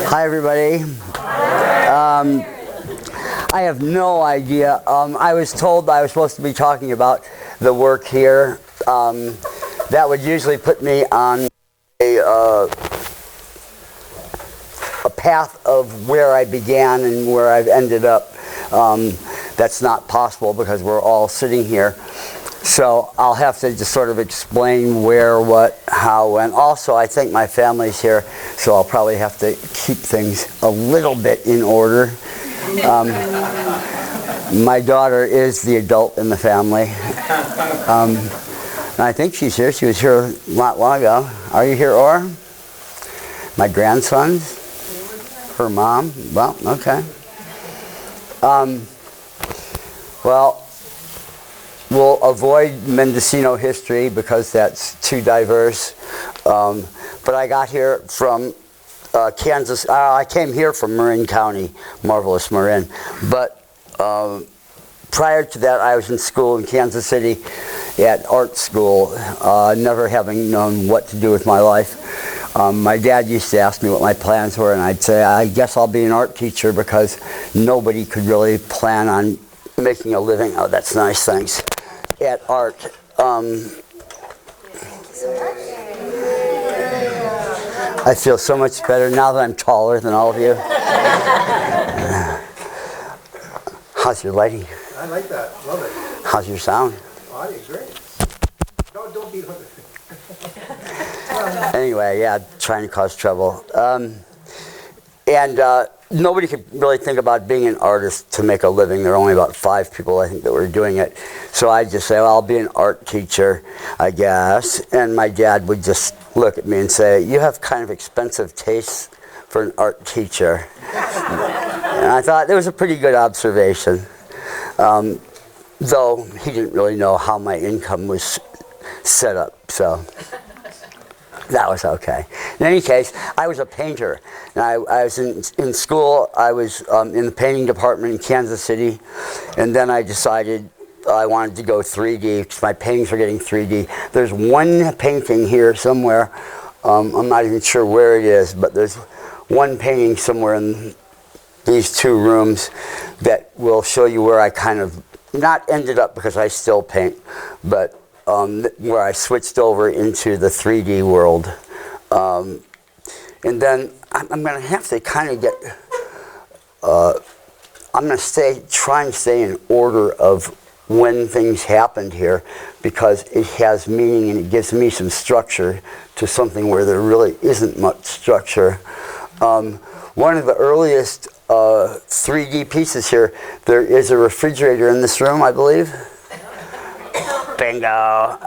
Hi, everybody. I have no idea. I was told I was supposed to be talking about the work here. That would usually put me on a path of where I began and where I've ended up. That's not possible because we're all sitting here. So I'll have to just sort of explain where, what, how, and also I think my family's here, so I'll probably have to keep things a little bit in order. My daughter is the adult in the family. And I think she's here. She was here not long ago. Are you here, Or? My grandsons? Her mom? Well, okay. Well, we'll avoid Mendocino history because that's too diverse. But I got here from Kansas. I came here from Marin County, marvelous Marin. But prior to that, I was in school in Kansas City at art school, never having known what to do with my life. My dad used to ask me what my plans were, and I'd say, I guess I'll be an art teacher because nobody could really plan on making a living. Oh, that's nice, thanks. At art. I feel so much better now that I'm taller than all of you. How's your lighting? I like that. Love it. How's your sound? Audio, great. Don't beat it. Anyway, yeah, trying to cause trouble. Nobody could really think about being an artist to make a living. There are only about 5 people, I think, that were doing it. So I'd just say, well, I'll be an art teacher, I guess. And my dad would just look at me and say, you have kind of expensive tastes for an art teacher. And I thought that was a pretty good observation. Though he didn't really know how my income was set up, so that was okay. In any case, I was a painter. And I was in school. I was in the painting department in Kansas City. And then I decided I wanted to go 3D because my paintings were getting 3D. There's one painting here somewhere. I'm not even sure where it is, but there's one painting somewhere in these 2 rooms that will show you where I kind of, not ended up because I still paint, but where I switched over into the 3D world. And then I'm going to have to kind of get, I'm going to try and stay in order of when things happened here because it has meaning and it gives me some structure to something where there really isn't much structure. One of the earliest 3D pieces here, there is a refrigerator in this room, I believe. Bingo.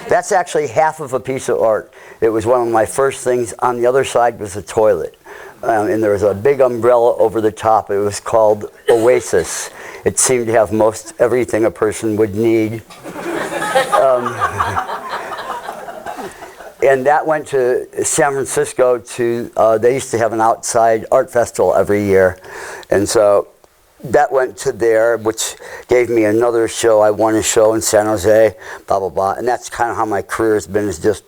That's actually half of a piece of art. It was one of my first things. On the other side was a toilet. And there was a big umbrella over the top. It was called Oasis. It seemed to have most everything a person would need. And that went to San Francisco they used to have an outside art festival every year. And so that went to there, which gave me another show. I won a show in San Jose, blah, blah, blah. And that's kind of how my career has been, is just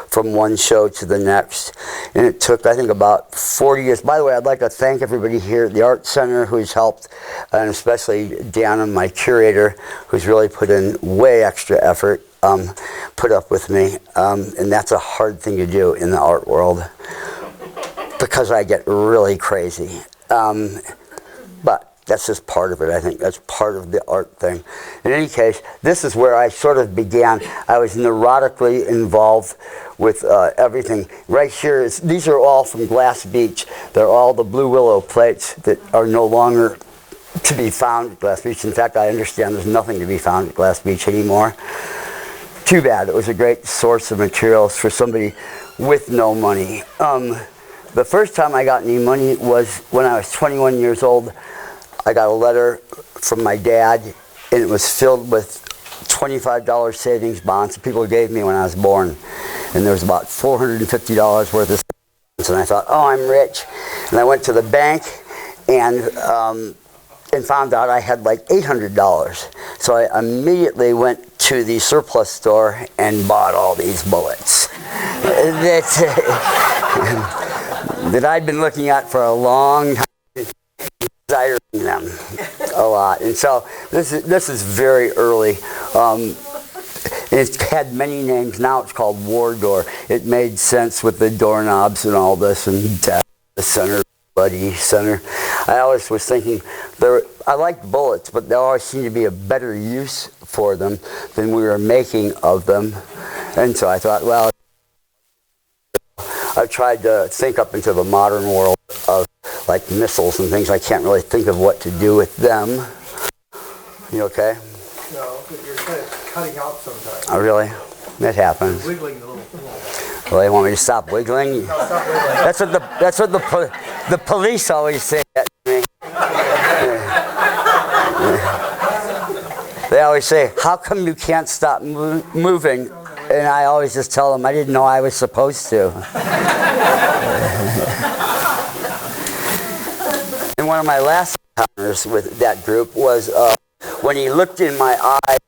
from one show to the next. And it took, I think, about 40 years. By the way, I'd like to thank everybody here at the Art Center who's helped, and especially Deanna, my curator, who's really put in way extra effort, put up with me. And that's a hard thing to do in the art world because I get really crazy. But that's just part of it, I think. That's part of the art thing. In any case, this is where I sort of began. I was neurotically involved with everything. Right here, these are all from Glass Beach. They're all the Blue Willow plates that are no longer to be found at Glass Beach. In fact, I understand there's nothing to be found at Glass Beach anymore. Too bad. It was a great source of materials for somebody with no money. The first time I got any money was when I was 21 years old. I got a letter from my dad, and it was filled with $25 savings bonds that people gave me when I was born. And there was about $450 worth of savings, and I thought, oh, I'm rich. And I went to the bank and found out I had like $800. So I immediately went to the surplus store and bought all these bullets. that I'd been looking at for a long time, desiring them a lot. And so this is very early. It's had many names. Now it's called Hoarder. It made sense with the doorknobs and all this, and the center, buddy center. I always was thinking, I liked bullets, but there always seemed to be a better use for them than we were making of them. And so I thought, well, I tried to think up into the modern world of like missiles and things. I can't really think of what to do with them. You okay? No, but you're kind of cutting out sometimes. Oh, really? It happens. You're wiggling a little. Well, they want me to stop wiggling? No, stop wiggling. That's what the police always say that to me. They always say, how come you can't stop moving? And I always just tell them I didn't know I was supposed to. And one of my last encounters with that group was when he looked in my eye.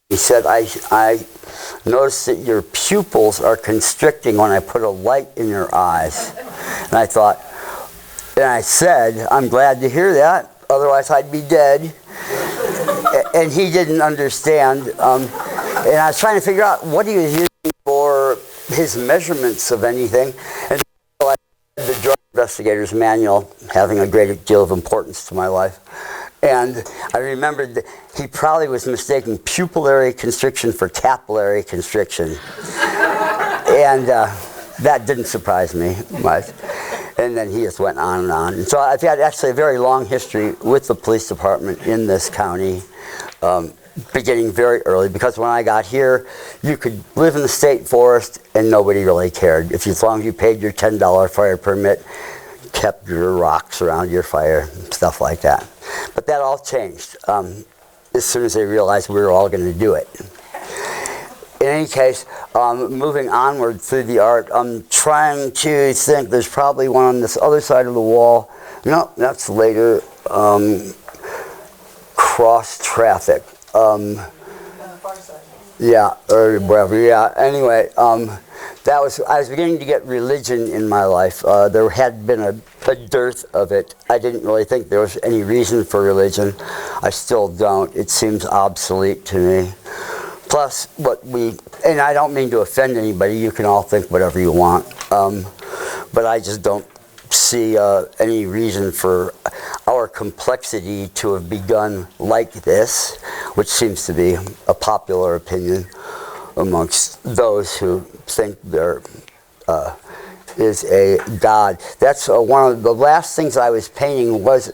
He said, I noticed that your pupils are constricting when I put a light in your eyes. And I thought, and I said, I'm glad to hear that, otherwise I'd be dead. And he didn't understand. And I was trying to figure out what he was using for his measurements of anything. And so I read the Drug Investigator's Manual, having a great deal of importance to my life. And I remembered that he probably was mistaking pupillary constriction for capillary constriction. And that didn't surprise me much. And then he just went on and on. And so I've had actually a very long history with the police department in this county, beginning very early, because when I got here, you could live in the state forest and nobody really cared. As long as you paid your $10 fire permit, kept your rocks around your fire, stuff like that. But that all changed as soon as they realized we were all going to do it. In any case, moving onward through the art, I'm trying to think. There's probably one on this other side of the wall. No, that's later. Cross traffic. Yeah, or wherever. Yeah. Anyway, I was beginning to get religion in my life. There had been a dearth of it. I didn't really think there was any reason for religion. I still don't. It seems obsolete to me. Plus, and I don't mean to offend anybody, you can all think whatever you want, but I just don't see any reason for our complexity to have begun like this, which seems to be a popular opinion amongst those who think there is a God. That's one of the last things I was painting was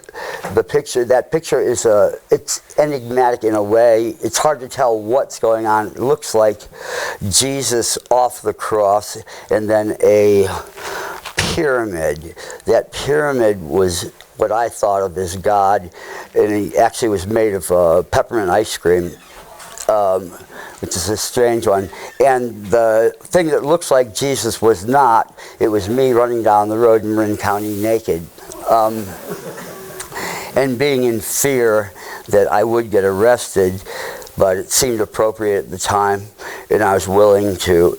the picture. That picture is it's enigmatic in a way. It's hard to tell what's going on. It looks like Jesus off the cross and then a pyramid. That pyramid was what I thought of as God, and he actually was made of peppermint ice cream. Which is a strange one. And the thing that looks like Jesus was not, it was me running down the road in Marin County naked. And being in fear that I would get arrested, but it seemed appropriate at the time, and I was willing to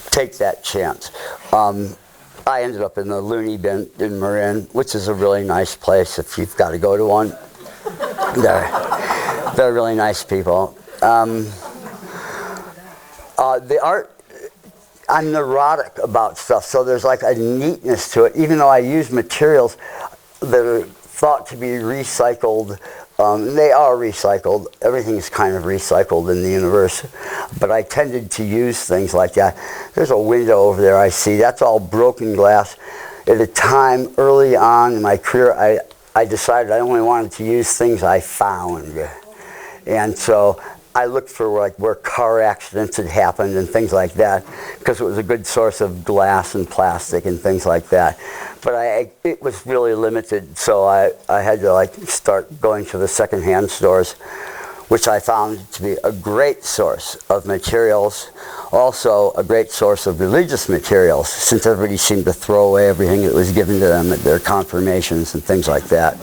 take that chance. I ended up in the loony bin in Marin, which is a really nice place if you've got to go to one. They're really nice people. The art, I'm neurotic about stuff, so there's like a neatness to it. Even though I use materials that are thought to be recycled, they are recycled. Everything is kind of recycled in the universe. But I tended to use things like that. There's a window over there I see. That's all broken glass. At a time early on in my career, I decided I only wanted to use things I found. And so I looked for where car accidents had happened and things like that, because it was a good source of glass and plastic and things like that. But it was really limited, so I had to start going to the secondhand stores, which I found to be a great source of materials, also a great source of religious materials, since everybody seemed to throw away everything that was given to them at their confirmations and things like that.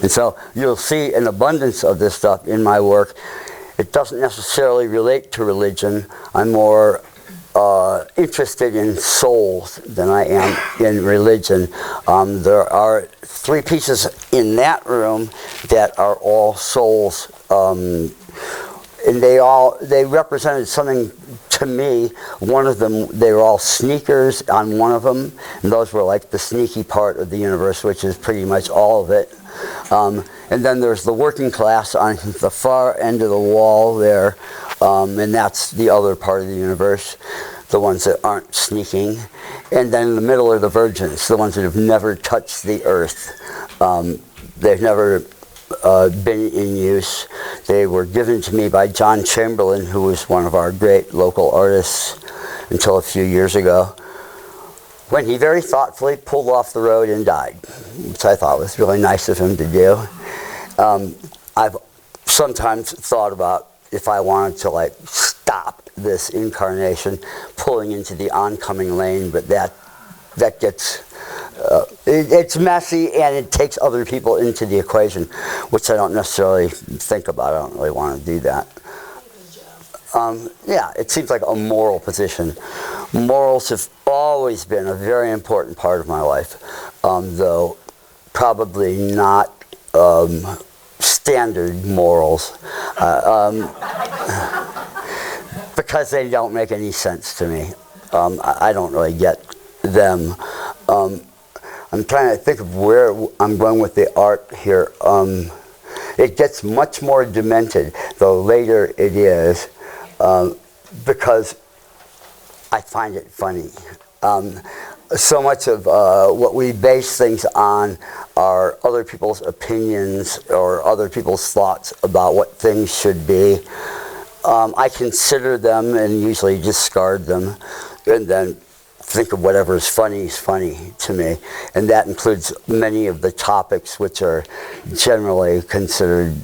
And so you'll see an abundance of this stuff in my work. It doesn't necessarily relate to religion. I'm more interested in souls than I am in religion. There are 3 pieces in that room that are all souls, and they represented something to me. One of them, they were all sneakers on one of them, and those were like the sneaky part of the universe, which is pretty much all of it. And then there's the working class on the far end of the wall there, and that's the other part of the universe, the ones that aren't sneaking. And then in the middle are the virgins, the ones that have never touched the earth. They've never been in use. They were given to me by John Chamberlain, who was one of our great local artists until a few years ago, when he very thoughtfully pulled off the road and died, which I thought was really nice of him to do. I've sometimes thought about if I wanted to like stop this incarnation pulling into the oncoming lane, but that gets it's messy and it takes other people into the equation, which I don't necessarily think about. I don't really want to do that. Yeah, it seems like a moral position. Morals have always been a very important part of my life, though probably not standard morals, because they don't make any sense to me. I don't really get them. I'm trying to think of where I'm going with the art here. It gets much more demented the later it is, because I find it funny. So much of what we base things on are other people's opinions or other people's thoughts about what things should be. I consider them and usually discard them, and then think of whatever is funny to me. And that includes many of the topics which are generally considered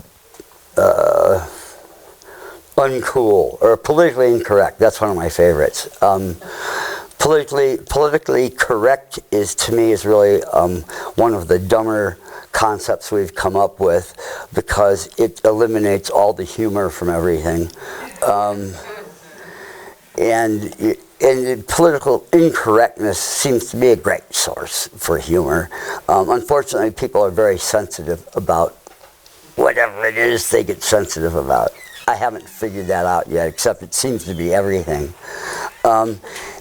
uncool or politically incorrect. That's one of my favorites. Politically correct is, to me, is really one of the dumber concepts we've come up with, because it eliminates all the humor from everything. And political incorrectness seems to be a great source for humor. Unfortunately, people are very sensitive about whatever it is they get sensitive about. I haven't figured that out yet, except it seems to be everything.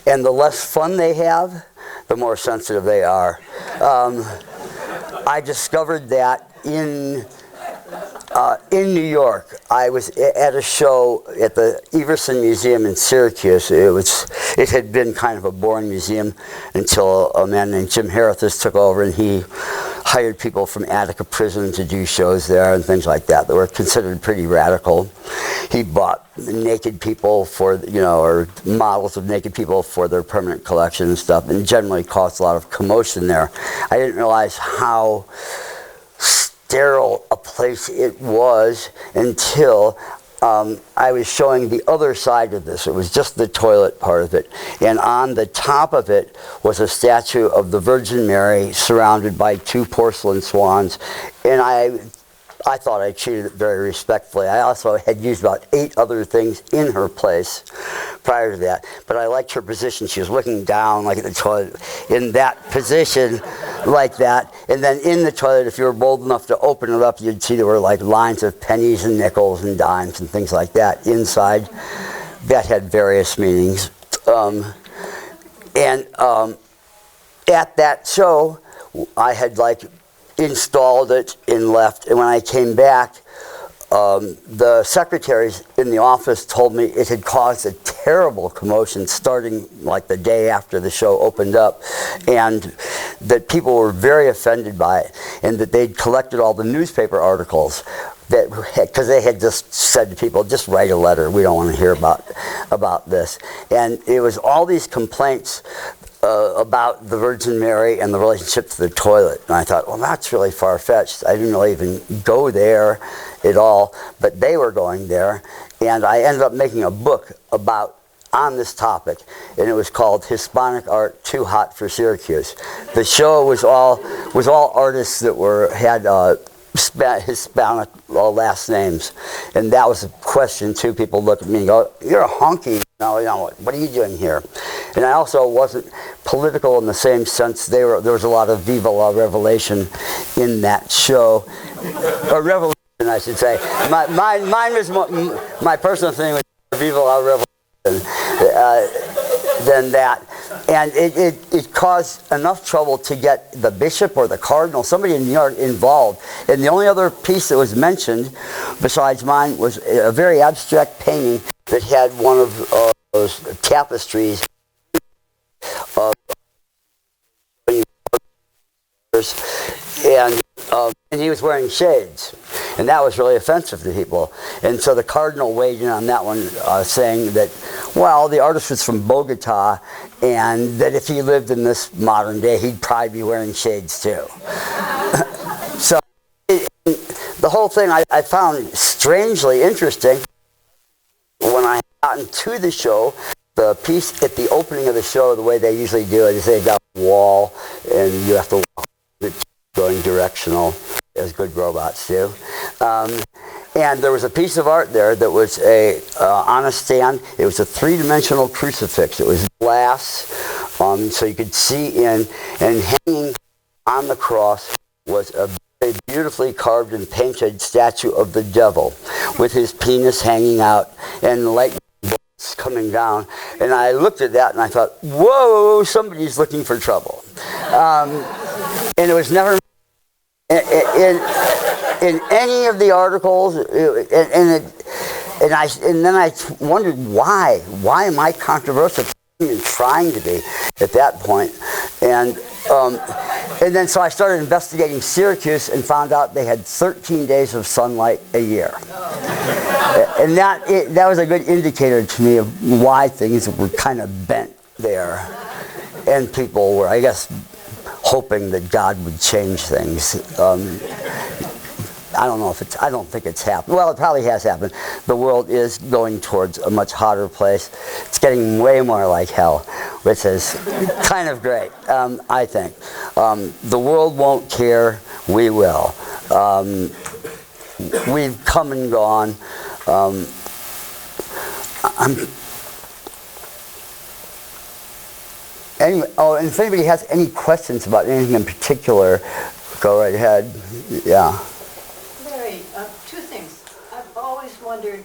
And the less fun they have, the more sensitive they are. I discovered that in New York. I was at a show at the Everson Museum in Syracuse. It had been kind of a boring museum until a man named Jim Harithus took over, and he hired people from Attica Prison to do shows there and things like that were considered pretty radical. He bought naked people for, or models of naked people for their permanent collection and stuff, and generally caused a lot of commotion there. I didn't realize how sterile a place it was until I was showing the other side of this. It was just the toilet part of it. And on the top of it was a statue of the Virgin Mary surrounded by 2 porcelain swans. And I thought I treated it very respectfully. I also had used about 8 other things in her place prior to that. But I liked her position. She was looking down like at the toilet in that position like that. And then in the toilet, if you were bold enough to open it up, you'd see there were like lines of pennies and nickels and dimes and things like that inside. That had various meanings. At that show, I had installed it and left, and when I came back, the secretaries in the office told me it had caused a terrible commotion starting like the day after the show opened up, and that people were very offended by it, and that they'd collected all the newspaper articles because they had just said to people, just write a letter, we don't want to hear about this. And it was all these complaints about the Virgin Mary and the relationship to the toilet. And I thought, well, that's really far-fetched. I didn't really even go there at all, but they were going there. And I ended up making a book on this topic, and it was called Hispanic Art Too Hot for Syracuse. The show was all artists that had Hispanic last names. And that was a question, too. People look at me and go, you're a honky. No, what are you doing here? And I also wasn't political in the same sense. There was a lot of Viva la Revelation in that show, or Revolution, I should say. Mine was my personal thing was Viva la Revolution than that. And it caused enough trouble to get the bishop or the cardinal, somebody in New York, involved. And the only other piece that was mentioned besides mine was a very abstract painting that had one of those tapestries of and he was wearing shades, and that was really offensive to people. And so the cardinal weighed in on that one, saying that, well, the artist was from Bogota, and that if he lived in this modern day, he'd probably be wearing shades too. So the whole thing I found strangely interesting. When I got into the show, the piece at the opening of the show, the way they usually do it is they've got a wall, and you have to walk it going directional, as good robots do. And there was a piece of art there that was on a stand. It was a three-dimensional crucifix. It was glass, so you could see in, and hanging on the cross was a very beautifully carved and painted statue of the devil with his penis hanging out and the lightning bolts coming down. And I looked at that and I thought, whoa, somebody's looking for trouble. And it was never in any of the articles, and then I wondered why am I controversial? Even trying to be at that point. And then so I started investigating Syracuse and found out they had 13 days of sunlight a year. And that was a good indicator to me of why things were kind of bent there. And people were, I guess, hoping that God would change things. I don't think it's happened. Well, it probably has happened. The world is going towards a much hotter place. It's getting way more like hell, which is kind of great, I think. The world won't care. We will. We've come and gone. Anyway, and if anybody has any questions about anything in particular, go right ahead. Yeah. Larry, two things. I've always wondered,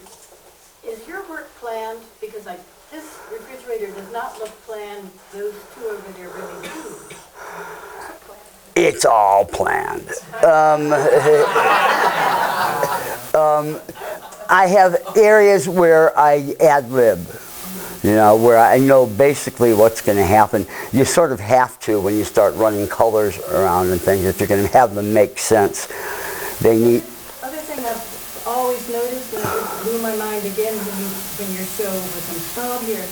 is your work planned? Because this refrigerator does not look planned. Those two over there really do. It's all planned. I have areas where I ad-lib. Where I know basically what's going to happen. You sort of have to when you start running colors around and things, if you're going to have them make sense. They need... Other thing I've always noticed, and it blew my mind again when your show was installed here,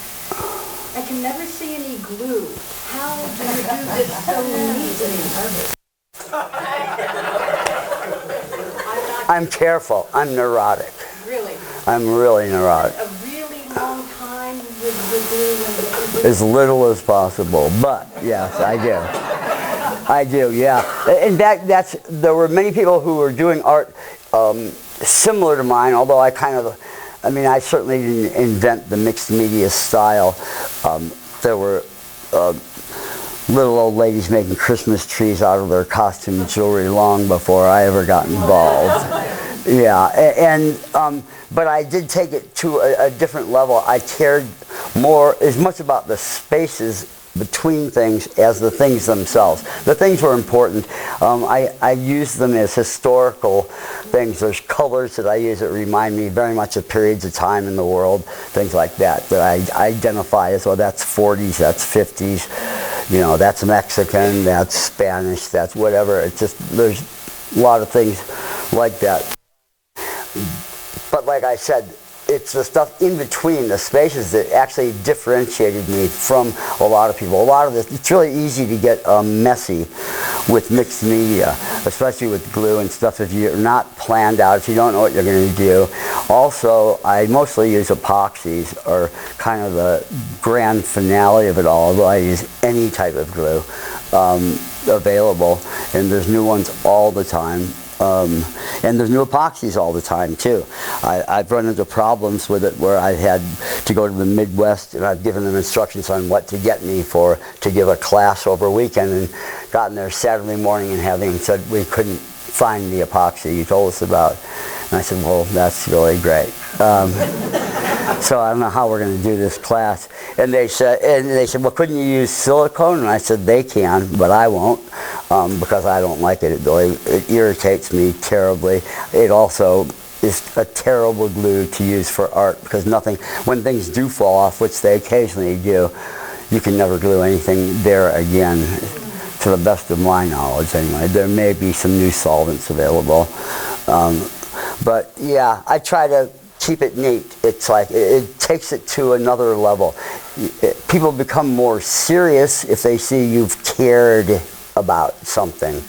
I can never see any glue. How do you do this so neatly? I'm careful. I'm neurotic. Really? I'm really neurotic. A really long time with the glue? As little as possible, but yes, I do. I do, yeah. In fact, there were many people who were doing art similar to mine, although I certainly didn't invent the mixed media style. There were little old ladies making Christmas trees out of their costume jewelry long before I ever got involved. Yeah, but I did take it to a different level. I cared more, as much about the spaces between things as the things themselves. The things were important. I used them as historical things. There's colors that I use that remind me very much of periods of time in the world, things like that I identify as, well, that's 40s, that's 50s, that's Mexican, that's Spanish, that's whatever. It's just, there's a lot of things like that. But like I said, it's the stuff in between, the spaces, that actually differentiated me from a lot of people. A lot of this, it's really easy to get messy with mixed media, especially with glue and stuff if you're not planned out, if you don't know what you're going to do. Also, I mostly use epoxies, or kind of the grand finale of it all, although I use any type of glue available, and there's new ones all the time. And there's new epoxies all the time too. I've run into problems with it where I've had to go to the Midwest, and I've given them instructions on what to get me to give a class over a weekend, and gotten there Saturday morning and having said we couldn't find the epoxy you told us about. And I said, well, that's really great. So I don't know how we're going to do this class. And they said, well, couldn't you use silicone? And I said, they can, but I won't, because I don't like it. It irritates me terribly. It also is a terrible glue to use for art, because when things do fall off, which they occasionally do, you can never glue anything there again, to the best of my knowledge anyway. There may be some new solvents available. But yeah, I try to keep it neat. It's like, it takes it to another level. People become more serious if they see you've cared about something.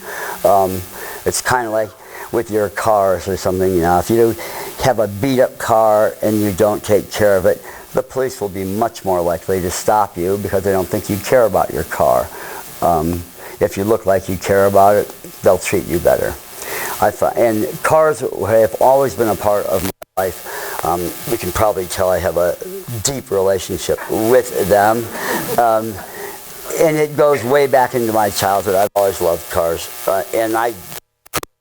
It's kind of like with your cars or something, you know, if you have a beat up car and you don't take care of it, the police will be much more likely to stop you because they don't think you care about your car. If you look like you care about it, they'll treat you better. And cars have always been a part of my life. You can probably tell I have a deep relationship with them. And it goes way back into my childhood. I've always loved cars. And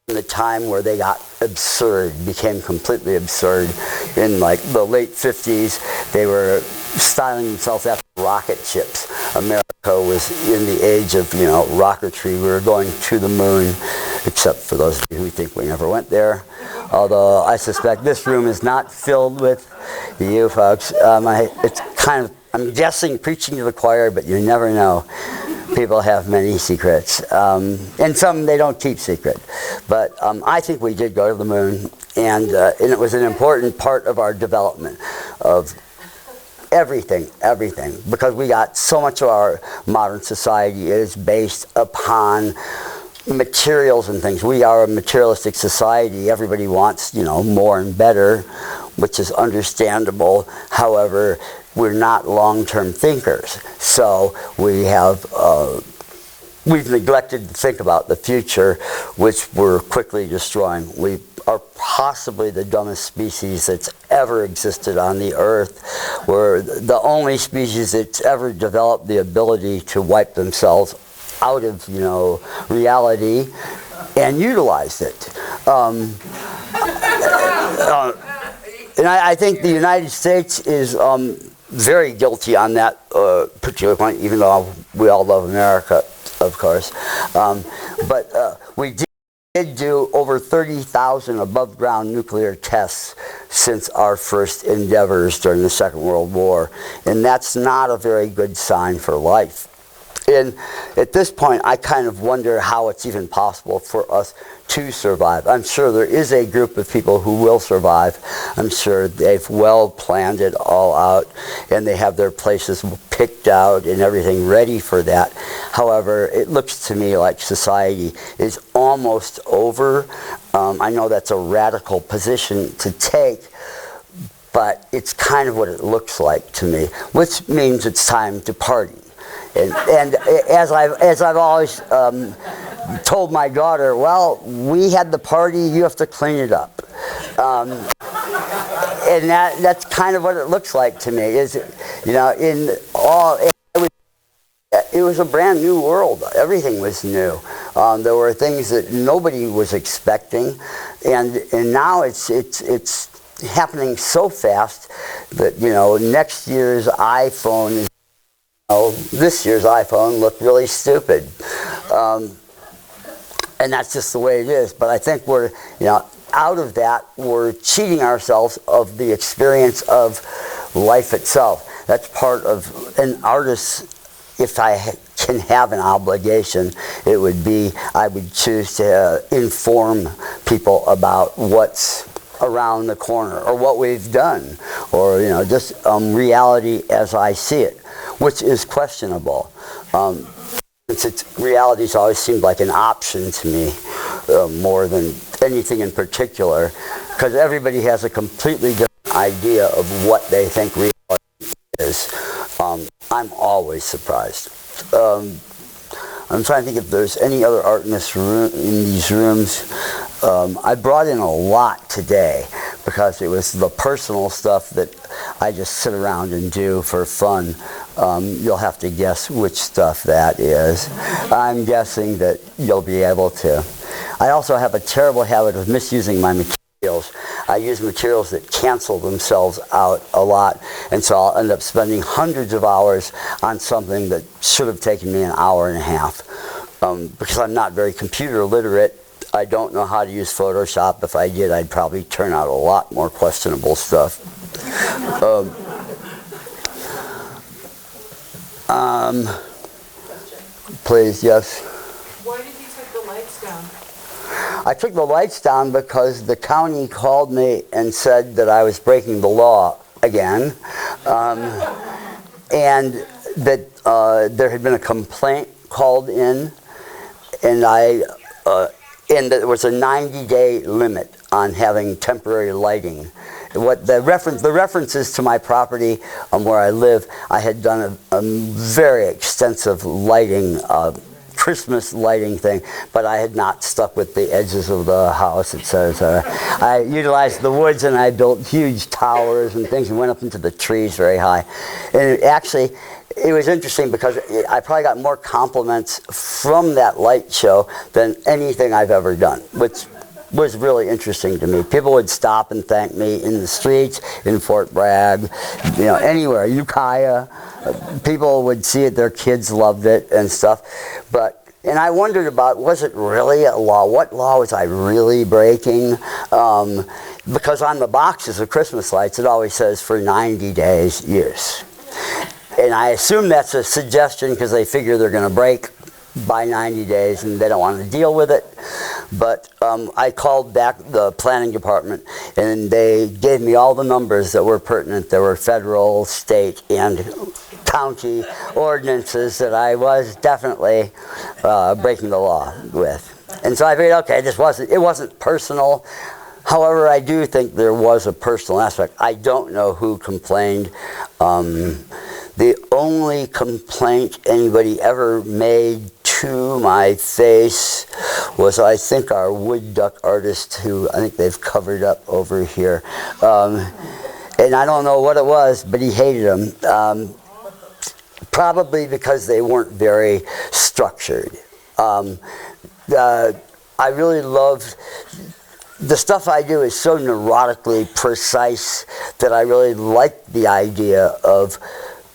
in the time where they got absurd, became completely absurd, in like the late 50s, they were styling themselves after rocket ships. America was in the age of, you know, rocketry. We were going to the moon, except for those of you who think we never went there. Although I suspect this room is not filled with you folks. It's kind of, I'm guessing, preaching to the choir, but you never know. People have many secrets, and some they don't keep secret. But I think we did go to the moon, and it was an important part of our development of everything, because we got so much of our modern society is based upon materials and things. We are a materialistic society. Everybody wants, you know, more and better, which is understandable. However, we're not long-term thinkers. So we've neglected to think about the future, which we're quickly destroying. We are possibly the dumbest species that's ever existed on the earth. We're the only species that's ever developed the ability to wipe themselves out of, you know, reality and utilized it. And I think the United States is very guilty on that particular point, even though we all love America, of course. But we did do over 30,000 above-ground nuclear tests since our first endeavors during the Second World War. And that's not a very good sign for life. And at this point, I kind of wonder how it's even possible for us to survive. I'm sure there is a group of people who will survive. I'm sure they've well planned it all out, and they have their places picked out and everything ready for that. However, it looks to me like society is almost over. I know that's a radical position to take, but it's kind of what it looks like to me, which means it's time to party. And as I've always told my daughter, well, we had the party, you have to clean it up. And that's kind of what it looks like to me. Is, you know, it was a brand new world. Everything was new. There were things that nobody was expecting, and now it's happening so fast that, you know, next year's iPhone is. This year's iPhone looked really stupid, and that's just the way it is. But I think we're, you know, out of that, we're cheating ourselves of the experience of life itself. That's part of an artist. If I can have an obligation, it would be I would choose to inform people about what's around the corner, or what we've done, or, you know, just reality as I see it, which is questionable. Reality's always seemed like an option to me, more than anything in particular, because everybody has a completely different idea of what they think reality is. I'm always surprised. I'm trying to think if there's any other art in this room, in these rooms. I brought in a lot today because it was the personal stuff that I just sit around and do for fun. You'll have to guess which stuff that is. I'm guessing that you'll be able to. I also have a terrible habit of misusing my materials. I use materials that cancel themselves out a lot, and so I'll end up spending hundreds of hours on something that should have taken me an hour and a half. Because I'm not very computer literate, I don't know how to use Photoshop. If I did, I'd probably turn out a lot more questionable stuff. Please, yes? Why did you take the lights down? I took the lights down because the county called me and said that I was breaking the law again, and that there had been a complaint called in, and and there was a 90-day limit on having temporary lighting. What the references to my property where I live, I had done a very extensive lighting, Christmas lighting thing, but I had not stuck with the edges of the house, etc. I utilized the woods, and I built huge towers and things and went up into the trees very high. And it was interesting because I probably got more compliments from that light show than anything I've ever done, which was really interesting to me. People would stop and thank me in the streets, in Fort Bragg, anywhere, Ukiah. People would see it, their kids loved it and stuff. And I wondered about, was it really a law? What law was I really breaking? Because on the boxes of Christmas lights, it always says for 90 days use. And I assume that's a suggestion because they figure they're going to break by 90 days and they don't want to deal with it. But I called back the planning department, and they gave me all the numbers that were pertinent. There were federal, state, and county ordinances that I was definitely breaking the law with. And so I figured, okay, it wasn't personal. However, I do think there was a personal aspect. I don't know who complained. The only complaint anybody ever made to my face was, I think, our wood duck artist, who I think they've covered up over here. And I don't know what it was, but he hated them. Probably because they weren't very structured. I really loved... The stuff I do is so neurotically precise that I really like the idea of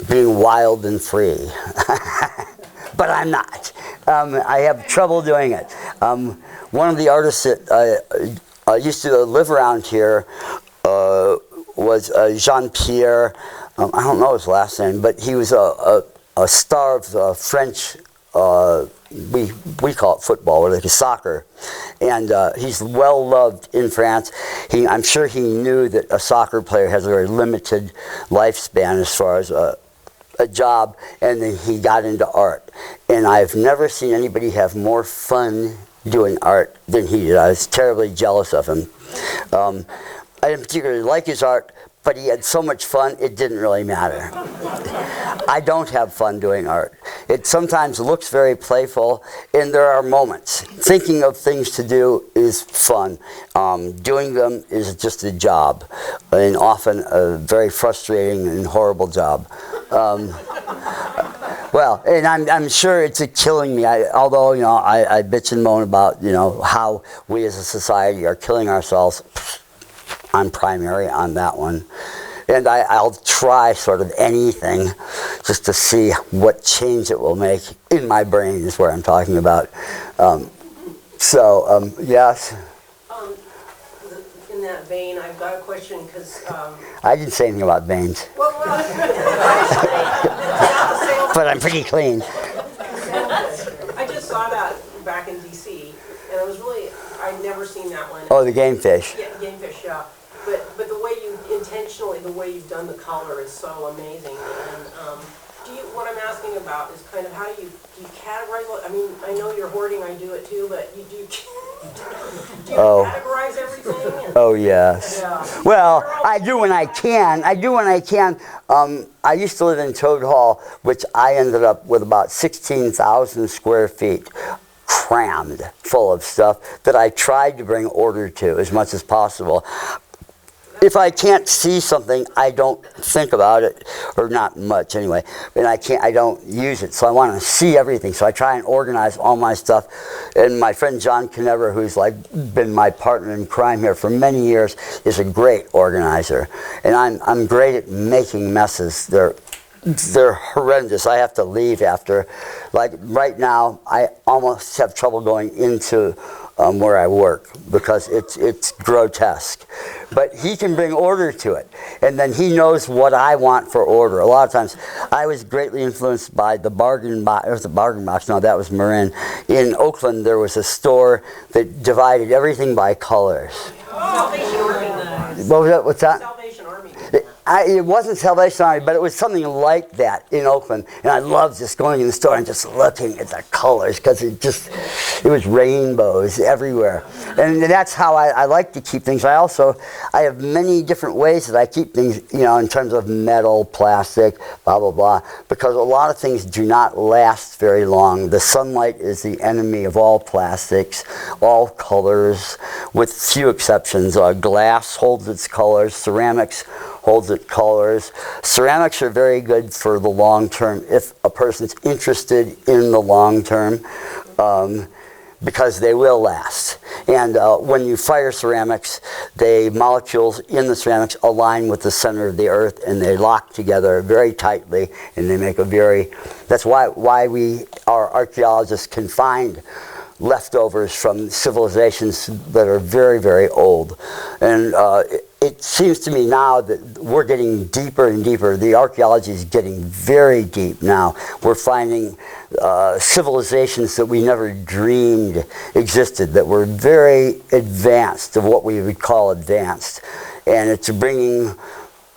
being wild and free. But I'm not. I have trouble doing it. One of the artists that used to live around here was Jean-Pierre, I don't know his last name, but he was a star of French, we call it football, or like soccer. And he's well loved in France. I'm sure he knew that a soccer player has a very limited lifespan as far as a job, and then he got into art. And I've never seen anybody have more fun doing art than he did. I was terribly jealous of him. I didn't particularly like his art, but he had so much fun, it didn't really matter. I don't have fun doing art. It sometimes looks very playful, and there are moments. Thinking of things to do is fun. Doing them is just a job, and often a very frustrating and horrible job. Well, and I'm sure it's killing me. Although I bitch and moan about how we as a society are killing ourselves. I'm primary on that one. And I'll try sort of anything just to see what change it will make in my brain is where I'm talking about. Yes? In that vein, I've got a question because... I didn't say anything about veins. Well, But I'm pretty clean. I just saw that back in D.C., and I was really... I'd never seen that one. Oh, the game fish. Yeah, game fish, yeah. But the way the way you've done the color is so amazing. And what I'm asking about is kind of how do you categorize it? I mean, I know you're hoarding, I do it too, but do you categorize everything? Oh, yes. Yeah. Well, I do when I can. I used to live in Toad Hall, which I ended up with about 16,000 square feet. Crammed full of stuff that I tried to bring order to as much as possible. if I can't see something, I don't think about it, or not much anyway. And I don't use it. So I want to see everything. So I try and organize all my stuff. And my friend John Knever, who's like been my partner in crime here for many years, is a great organizer. And I'm great at making messes. They're horrendous. I have to leave after, like right now, I almost have trouble going into where I work because it's grotesque. But he can bring order to it, and then he knows what I want for order. A lot of times, I was greatly influenced by the Bargain Box. It was the Bargain Box. No, that was Marin. In Oakland, there was a store that divided everything by colors. Salvation Army. What was that? What's that? Salvation Army. It wasn't Salvation Army, but it was something like that in Oakland. And I loved just going in the store and just looking at the colors because it was rainbows everywhere. And that's how I like to keep things. I have many different ways that I keep things, in terms of metal, plastic, blah, blah, blah, because a lot of things do not last very long. The sunlight is the enemy of all plastics, all colors, with few exceptions. Glass holds its colors, ceramics holds its colors. Ceramics are very good for the long term if a person's interested in the long term, because they will last. And when you fire ceramics, the molecules in the ceramics align with the center of the earth, and they lock together very tightly, and they make that's why our archaeologists can find leftovers from civilizations that are very, very old. And it seems to me now that we're getting deeper and deeper. The archaeology is getting very deep now. We're finding civilizations that we never dreamed existed, that were very advanced, of what we would call advanced. And it's bringing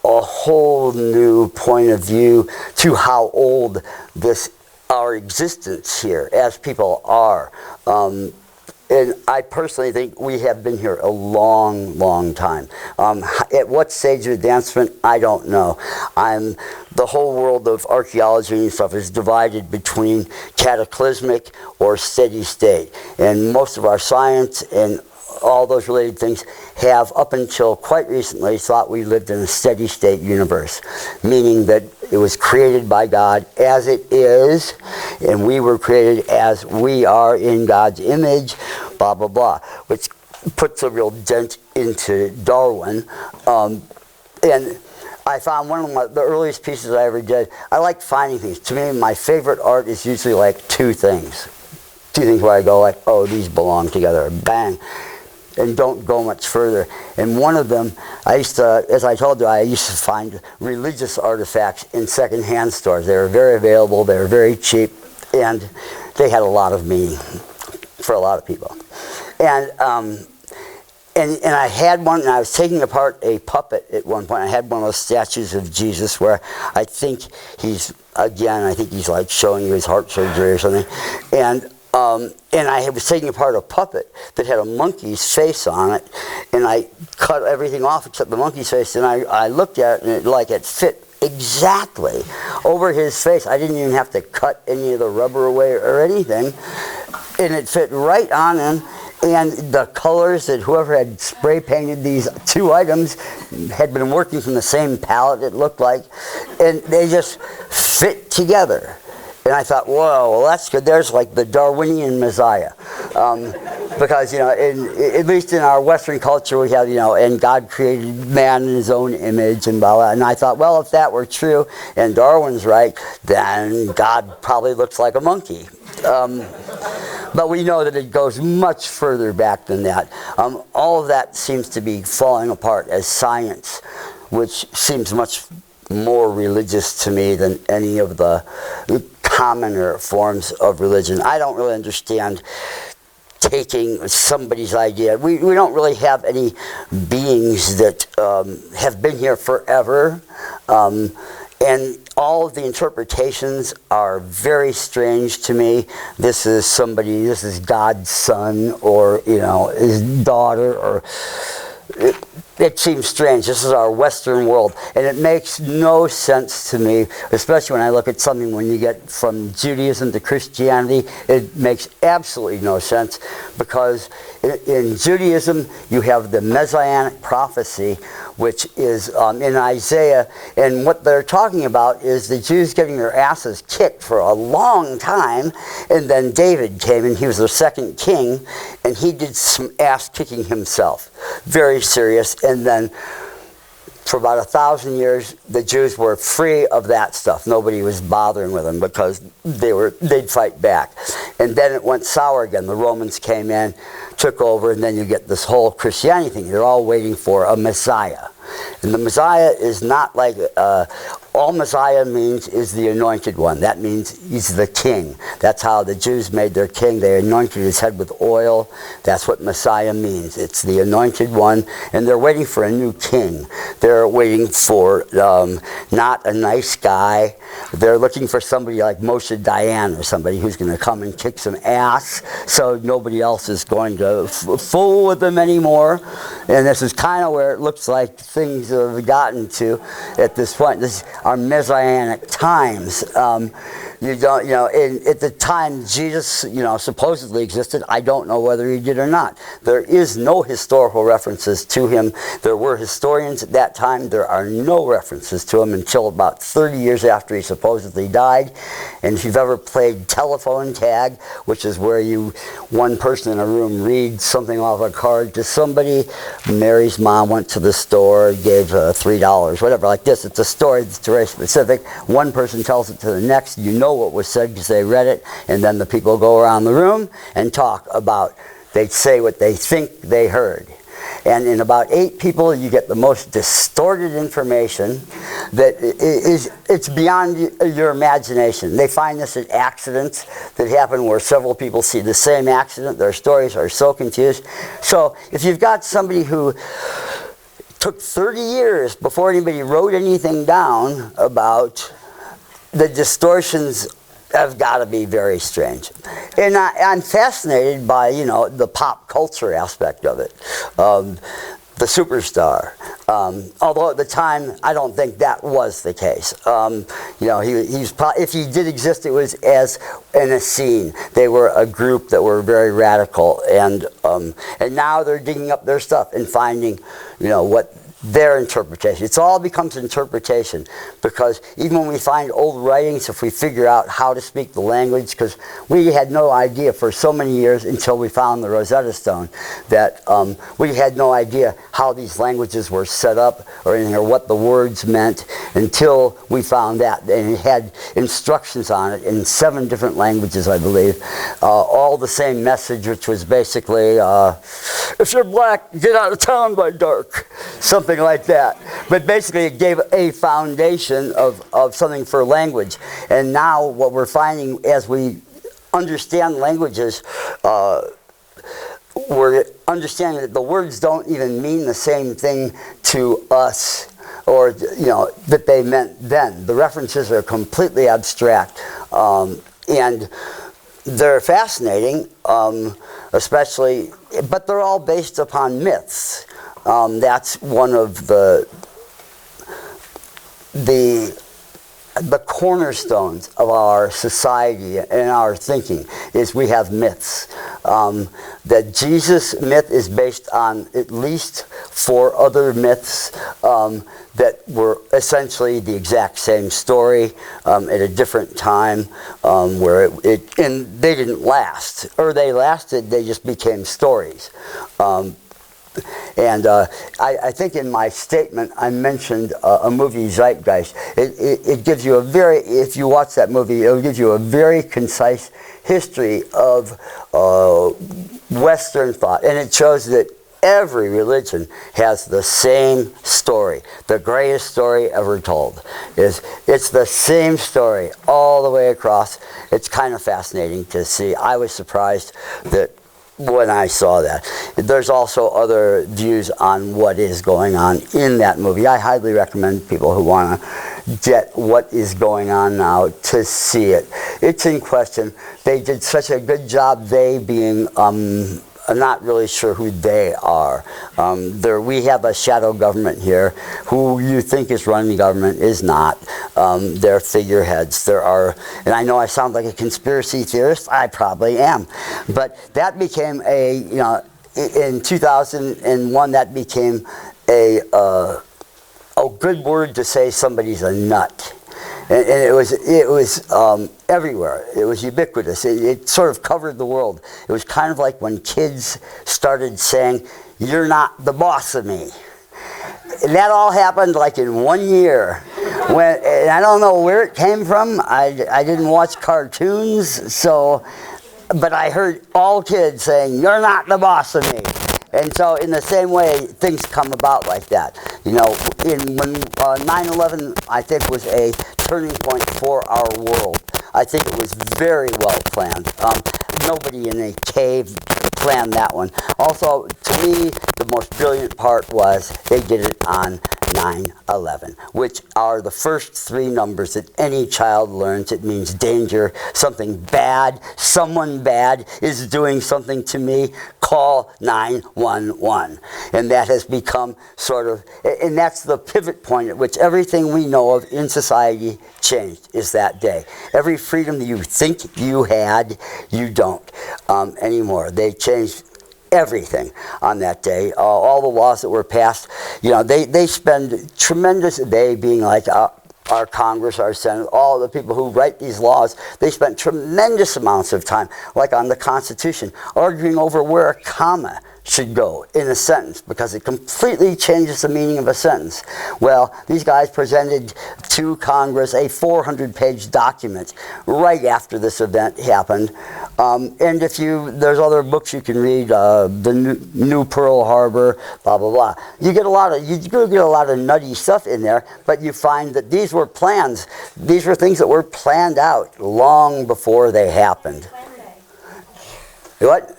a whole new point of view to how old our existence here as people are. And I personally think we have been here a long, long time. At what stage of advancement, I don't know. The whole world of archaeology and stuff is divided between cataclysmic or steady state. And most of our science and all those related things have, up until quite recently, thought we lived in a steady state universe, meaning that it was created by God as it is, and we were created as we are in God's image, blah, blah, blah, which puts a real dent into Darwin. And I found one of the earliest pieces I ever did. I like finding things. To me, my favorite art is usually like two things where I go like, oh, these belong together, bang, and don't go much further. And one of them, as I told you, I used to find religious artifacts in secondhand stores. They were very available, they were very cheap, and they had a lot of meaning for a lot of people. And I had one, and I was taking apart a puppet at one point. I had one of those statues of Jesus where I think he's like showing you his heart surgery or something. And I was taking apart a puppet that had a monkey's face on it, and I cut everything off except the monkey's face, and I looked at it, and it fit exactly over his face. I didn't even have to cut any of the rubber away or anything, and it fit right on him. And the colors that whoever had spray painted these two items had been working from the same palette, it looked like, and they just fit together. And I thought, whoa, well, that's good. There's like the Darwinian Messiah. Because, at least in our Western culture, we have, and God created man in his own image and blah, blah. And I thought, well, if that were true and Darwin's right, then God probably looks like a monkey. But we know that it goes much further back than that. All of that seems to be falling apart as science, which seems much more religious to me than any of the commoner forms of religion. I don't really understand taking somebody's idea. We don't really have any beings that have been here forever. And all of the interpretations are very strange to me. This is God's son, or, his daughter, or... It seems strange. This is our Western world, and it makes no sense to me, especially when I look at something when you get from Judaism to Christianity. It makes absolutely no sense, because in Judaism you have the Messianic prophecy which is in Isaiah. And what they're talking about is the Jews getting their asses kicked for a long time. And then David came, and he was their second king, and he did some ass kicking himself. Very serious. And then for about 1,000 years, the Jews were free of that stuff. Nobody was bothering with them because they'd fight back. And then it went sour again. The Romans came in, took over, and then you get this whole Christianity thing. They're all waiting for a Messiah. And the Messiah is not like, all Messiah means is the anointed one. That means he's the king. That's how the Jews made their king. They anointed his head with oil. That's what Messiah means. It's the anointed one. And they're waiting for a new king. They're waiting for not a nice guy. They're looking for somebody like Moshe Dayan, or somebody who's going to come and kick some ass so nobody else is going to fool with them anymore. And this is kind of where it looks like things have gotten to at this point. This are messianic times. You don't, at the time Jesus, supposedly existed, I don't know whether he did or not. There is no historical references to him. There were historians at that time. There are no references to him until about 30 years after he supposedly died. And if you've ever played telephone tag, which is where one person in a room reads something off a card to somebody, Mary's mom went to the store, gave $3, whatever, like this. It's a story that's very specific. One person tells it to the next. You know what was said because they read it, and then the people go around the room and talk about, they say what they think they heard. And in about 8 people, you get the most distorted information that it's beyond your imagination. They find this at accidents that happen where several people see the same accident. Their stories are so confused. So if you've got somebody who took 30 years before anybody wrote anything down about, the distortions have got to be very strange. And I'm fascinated by, the pop culture aspect of it. The superstar. Although at the time, I don't think that was the case. If he did exist, it was as in a scene. They were a group that were very radical, and now they're digging up their stuff and finding, what their interpretation. It all becomes interpretation, because even when we find old writings, if we figure out how to speak the language, because we had no idea for so many years until we found the Rosetta Stone that we had no idea how these languages were set up or anything, or what the words meant, until we found that. And it had instructions on it in 7 different languages, I believe, all the same message, which was basically, if you're black, get out of town by dark. Something like that. But basically it gave a foundation of something for language. And now what we're finding as we understand languages, we're understanding that the words don't even mean the same thing to us, or that they meant then. The references are completely abstract, and they're fascinating, especially, but they're all based upon myths. That's one of the cornerstones of our society and our thinking, is we have myths. The Jesus myth is based on at least 4 other myths that were essentially the exact same story at a different time, where and they didn't last, or they lasted, they just became stories. And I think in my statement I mentioned a movie, Zeitgeist. It gives you if you watch that movie, it'll give you a very concise history of Western thought. And it shows that every religion has the same story. The greatest story ever told. It's the same story all the way across. It's kind of fascinating to see. I was surprised that when I saw that. There's also other views on what is going on in that movie. I highly recommend people who want to get what is going on now to see it. It's in question. They did such a good job, they being I'm not really sure who they are. We have a shadow government here. Who you think is running the government is not. They're figureheads. And I know I sound like a conspiracy theorist. I probably am. But that became in 2001, that became a good word to say somebody's a nut. And it was everywhere. It was ubiquitous. It sort of covered the world. It was kind of like when kids started saying, "You're not the boss of me." And that all happened like in 1 year. And I don't know where it came from. I didn't watch cartoons, but I heard all kids saying, "You're not the boss of me." And so in the same way, things come about like that. You know, when 9/11, I think, was a turning point for our world. I think it was very well planned. Nobody in a cave planned that one. Also, to me, the most brilliant part was they did it on 9/11, which are the first three numbers that any child learns. It means danger, something bad, someone bad is doing something to me. Call 911. And that has become sort of, and that's the pivot point at which everything we know of in society changed, is that day. Every freedom you think you had, you don't anymore. They changed everything on that day. All the laws that were passed, you know, they spend tremendous, they being like our Congress, our Senate, all the people who write these laws, they spent tremendous amounts of time, like on the Constitution, arguing over where a comma should go in a sentence, because it completely changes the meaning of a sentence. Well, these guys presented to Congress a 400-page document right after this event happened. And there's other books you can read, the New Pearl Harbor, blah blah blah. You get a lot of nutty stuff in there, but you find that these were plans. These were things that were planned out long before they happened. What?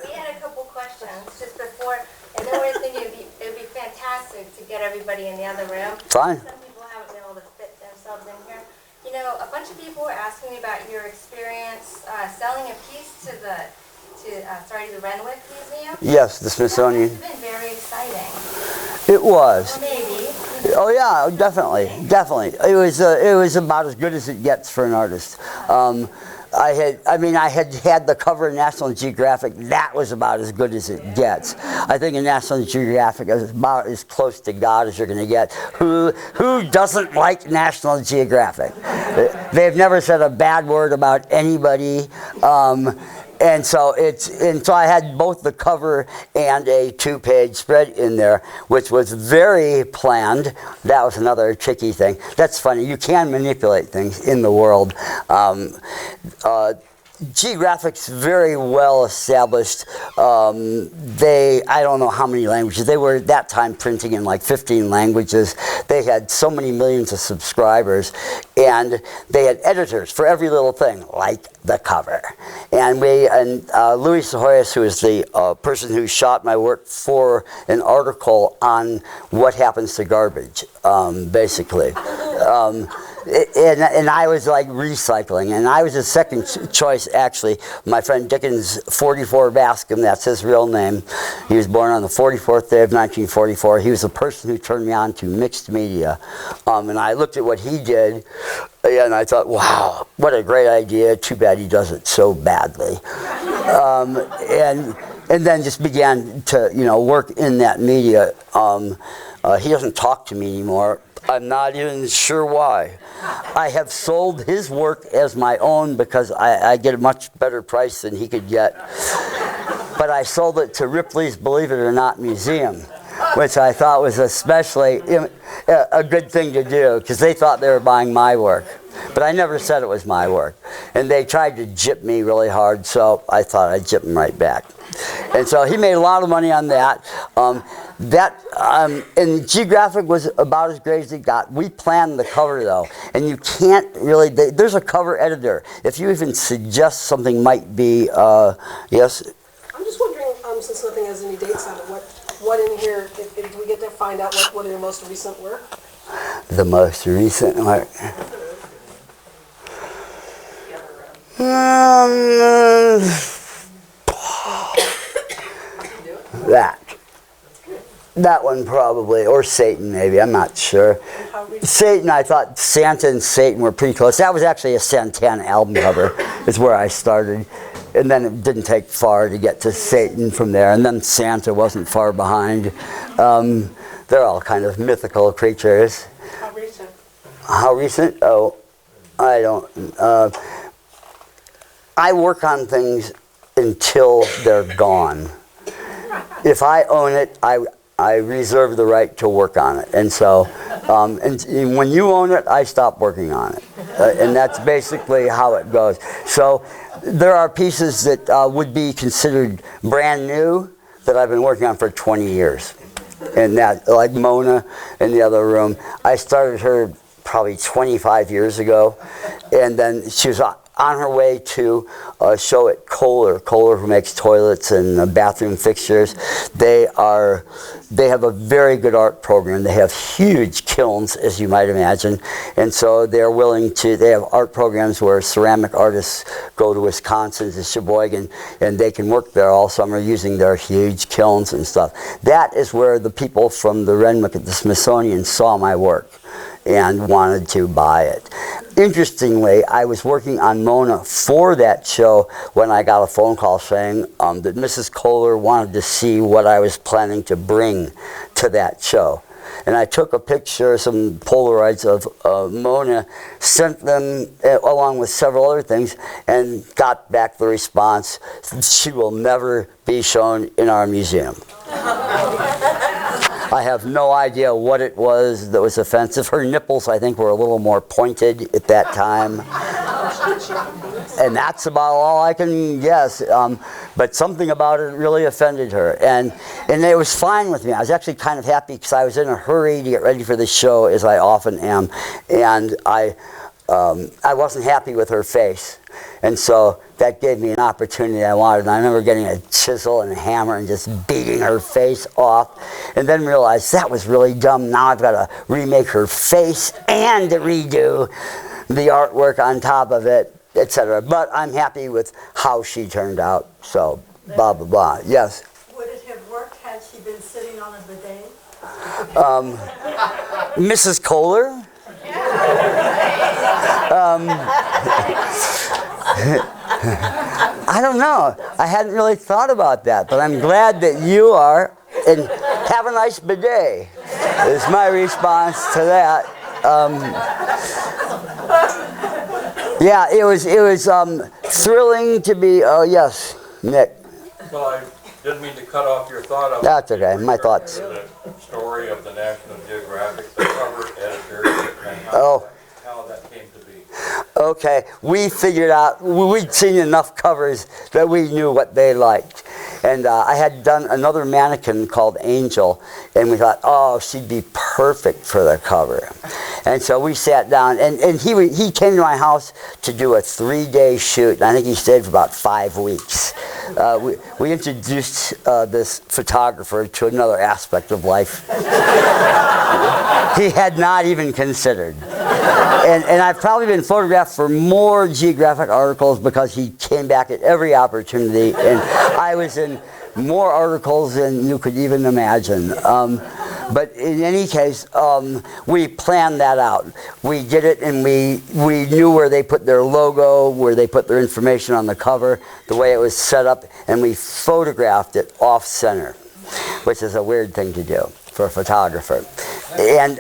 And then we're thinking it would be fantastic to get everybody in the other room. Fine. Some people haven't been able to fit themselves in here. You know, a bunch of people were asking me about your experience selling a piece to the Renwick Museum. Yes, the Smithsonian. That must have been very exciting. It was. Or maybe. Oh yeah, definitely. It was about as good as it gets for an artist. I had the cover of National Geographic. That was about as good as it gets. I think in National Geographic is about as close to God as you're going to get. Who doesn't like National Geographic? They've never said a bad word about anybody. And so I had both the cover and a 2-page spread in there, which was very planned. That was another tricky thing. That's funny. You can manipulate things in the world. Geographic's very well established. I don't know how many languages. They were at that time printing in like 15 languages. They had so many millions of subscribers, and they had editors for every little thing, like the cover. And Louis Sahoyas, who is the person who shot my work for an article on what happens to garbage, basically. And I was like recycling, and I was his second choice, actually. My friend Dickens 44 Bascom, that's his real name. He was born on the 44th day of 1944. He was the person who turned me on to mixed media. And I looked at what he did, and I thought, wow, what a great idea. Too bad he does it so badly. And then just began to, work in that media. He doesn't talk to me anymore. I'm not even sure why. I have sold his work as my own because I get a much better price than he could get. But I sold it to Ripley's Believe It or Not Museum, which I thought was especially a good thing to do, because they thought they were buying my work. But I never said it was my work. And they tried to gyp me really hard, so I thought I'd gyp them right back. And so he made a lot of money on that. And Geographic was about as great as it got. We planned the cover, though, and you can't really, there's a cover editor. If you even suggest something might be, yes? I'm just wondering, since nothing has any dates on it, what in here, do we get to find out what are your most recent work? The most recent work? That one probably, or Satan maybe, I'm not sure. Satan, I thought Santa and Satan were pretty close. That was actually a Santana album cover, is where I started. And then it didn't take far to get to Satan from there. And then Santa wasn't far behind. they're all kind of mythical creatures. How recent? How recent? Oh, I don't. I work on things until they're gone. If I own it, I reserve the right to work on it. And so, and when you own it, I stop working on it. And that's basically how it goes. So there are pieces that would be considered brand new that I've been working on for 20 years. And that, like Mona in the other room, I started her probably 25 years ago. And then she was on her way to a show at Kohler, who makes toilets and bathroom fixtures. They have a very good art program. They have huge kilns, as you might imagine, and so they're willing to. They have art programs where ceramic artists go to Wisconsin, to Sheboygan, and they can work there all summer using their huge kilns and stuff. That is where the people from the Renwick at the Smithsonian saw my work and wanted to buy it. Interestingly, I was working on Mona for that show when I got a phone call saying that Mrs. Kohler wanted to see what I was planning to bring to that show. And I took a picture, some Polaroids of Mona, sent them along with several other things, and got back the response, she will never be shown in our museum. I have no idea what it was that was offensive. Her nipples, I think, were a little more pointed at that time. And that's about all I can guess. But something about it really offended her. And it was fine with me. I was actually kind of happy because I was in a hurry to get ready for the show, as I often am. And I wasn't happy with her face. And so that gave me an opportunity I wanted. And I remember getting a chisel and a hammer and just beating her face off. And then realized that was really dumb. Now I've got to remake her face and redo the artwork on top of it, etc. But I'm happy with how she turned out. So, blah, blah, blah. Yes? Would it have worked had she been sitting on a bidet? Mrs. Kohler? I don't know. I hadn't really thought about that, but I'm glad that you are. And have a nice bidet is my response to that. Yeah, it was thrilling to be. Oh yes, Nick. Well, I didn't mean to cut off your thought. That's okay. My thoughts. The story of the National Geographic, the cover editor, and how that came to be. Okay, we figured out, we'd seen enough covers that we knew what they liked. And I had done another mannequin called Angel, and we thought, oh, she'd be perfect for the cover. And so we sat down, and he came to my house to do a 3-day shoot, and I think he stayed for about 5 weeks. We introduced this photographer to another aspect of life he had not even considered. And I've probably been photographed for more geographic articles because he came back at every opportunity, and I was in more articles than you could even imagine. But in any case, we planned that out. We did it, and we knew where they put their logo, where they put their information on the cover, the way it was set up, and we photographed it off-center, which is a weird thing to do for a photographer. And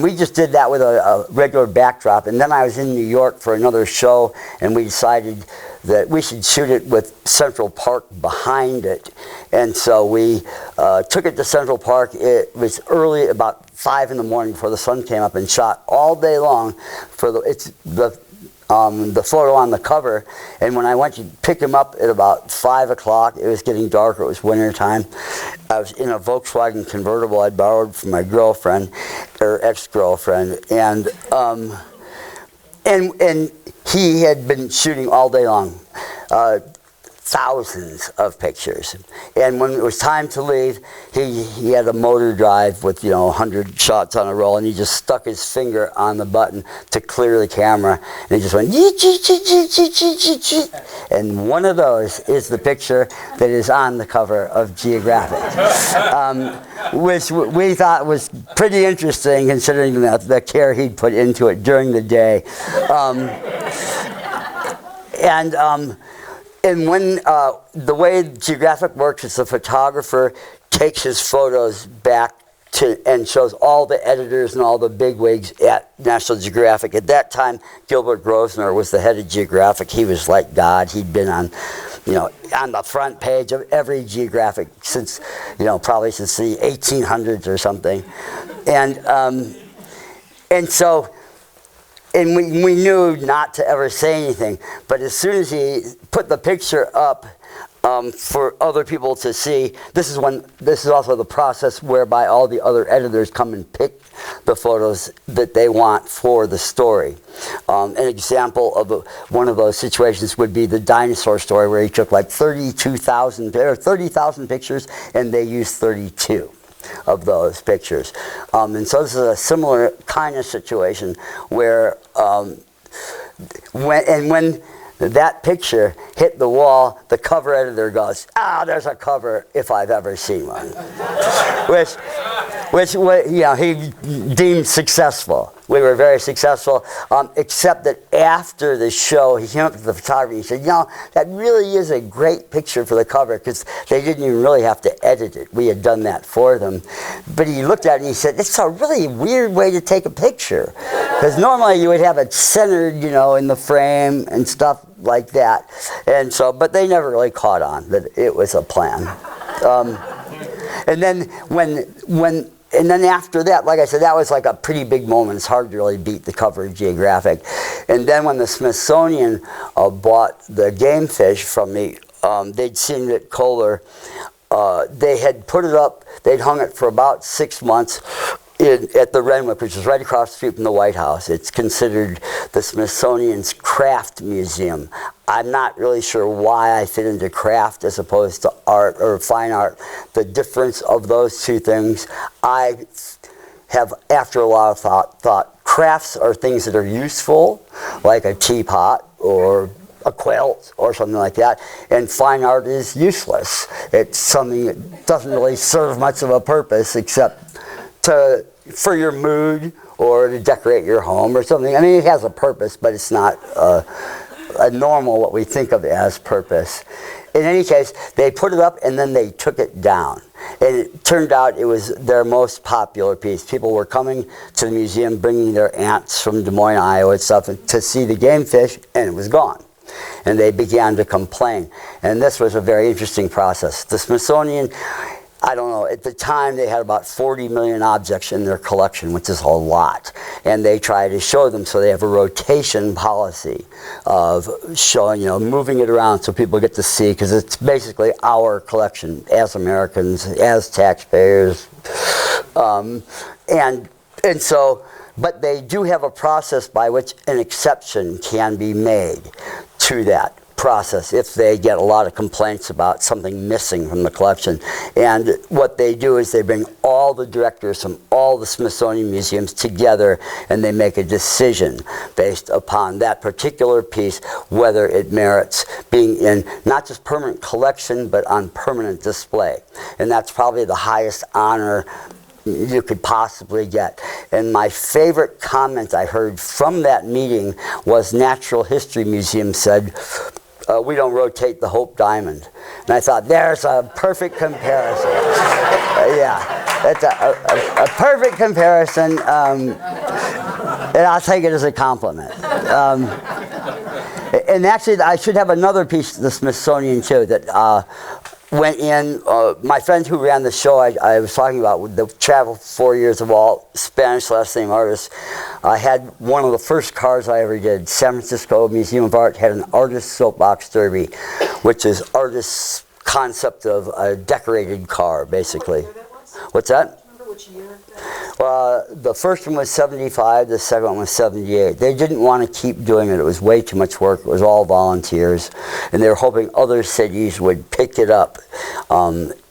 we just did that with a regular backdrop. And then I was in New York for another show, and we decided that we should shoot it with Central Park behind it. And so we took it to Central Park. It was early, about 5 in the morning before the sun came up, and shot all day long for the photo on the cover. And when I went to pick him up at about 5 o'clock, it was getting darker, it was winter time. I was in a Volkswagen convertible I'd borrowed from my girlfriend, or ex-girlfriend, and he had been shooting all day long, thousands of pictures. And when it was time to leave, he had a motor drive with 100 shots on a roll, and he just stuck his finger on the button to clear the camera, and he just went and one of those is the picture that is on the cover of Geographic, which we thought was pretty interesting considering the care he'd put into And when the way Geographic works is the photographer takes his photos back to and shows all the editors and all the bigwigs at National Geographic. At that time, Gilbert Grosvenor was the head of Geographic. He was like God. He'd been on, on the front page of every Geographic since, probably since the 1800s or something. And so. And we knew not to ever say anything, but as soon as he put the picture up for other people to see, this is also the process whereby all the other editors come and pick the photos that they want for the story. An example of one of those situations would be the dinosaur story, where he took like 30,000 pictures, and they used 32 of those pictures. And so this is a similar kind of situation where when that picture hit the wall, the cover editor goes, there's a cover if I've ever seen one. which he deemed successful. We were very successful, except that after the show, he came up to the photographer and he said, that really is a great picture for the cover, because they didn't even really have to edit it. We had done that for them. But he looked at it and he said, it's a really weird way to take a picture. Because normally you would have it centered, in the frame and stuff like that. And so, but they never really caught on that it was a plan. And then after that, like I said, that was like a pretty big moment. It's hard to really beat the cover of Geographic. And then when the Smithsonian bought the game fish from me, they'd seen it at Kohler. They had put it up, they'd hung it for about 6 months at the Renwick, which is right across the street from the White House. It's considered the Smithsonian's craft museum. I'm not really sure why I fit into craft as opposed to art or fine art. The difference of those two things, I have, after a lot of thought crafts are things that are useful, like a teapot or a quilt or something like that, and fine art is useless. It's something that doesn't really serve much of a purpose except for your mood or to decorate your home or something. I mean, it has a purpose, but it's not a normal, what we think of as purpose. In any case, they put it up and then they took it down. And it turned out it was their most popular piece. People were coming to the museum, bringing their aunts from Des Moines, Iowa and stuff to see the game fish, and it was gone. And they began to complain. And this was a very interesting process. The Smithsonian, I don't know, at the time they had about 40 million objects in their collection, which is a lot. And they try to show them, so they have a rotation policy of showing, moving it around so people get to see, because it's basically our collection as Americans, as taxpayers. And so, but they do have a process by which an exception can be made to that process if they get a lot of complaints about something missing from the collection. And what they do is they bring all the directors from all the Smithsonian museums together, and they make a decision based upon that particular piece, whether it merits being in not just permanent collection, but on permanent display. And that's probably the highest honor you could possibly get. And my favorite comment I heard from that meeting was Natural History Museum said, we don't rotate the Hope Diamond. And I thought, there's a perfect comparison. That's a perfect comparison, and I'll take it as a compliment. And actually, I should have another piece of the Smithsonian too that went in. My friend who ran the show I was talking about, with the travel 4 years of all Spanish last name artists, I had one of the first cars I ever did. San Francisco Museum of Art had an artist soapbox derby, which is artist's concept of a decorated car, basically. What year that was? What's that? Remember which year that was? The first one was 75, the second one was 78. They didn't want to keep doing it. It was way too much work. It was all volunteers. And they were hoping other cities would pick it up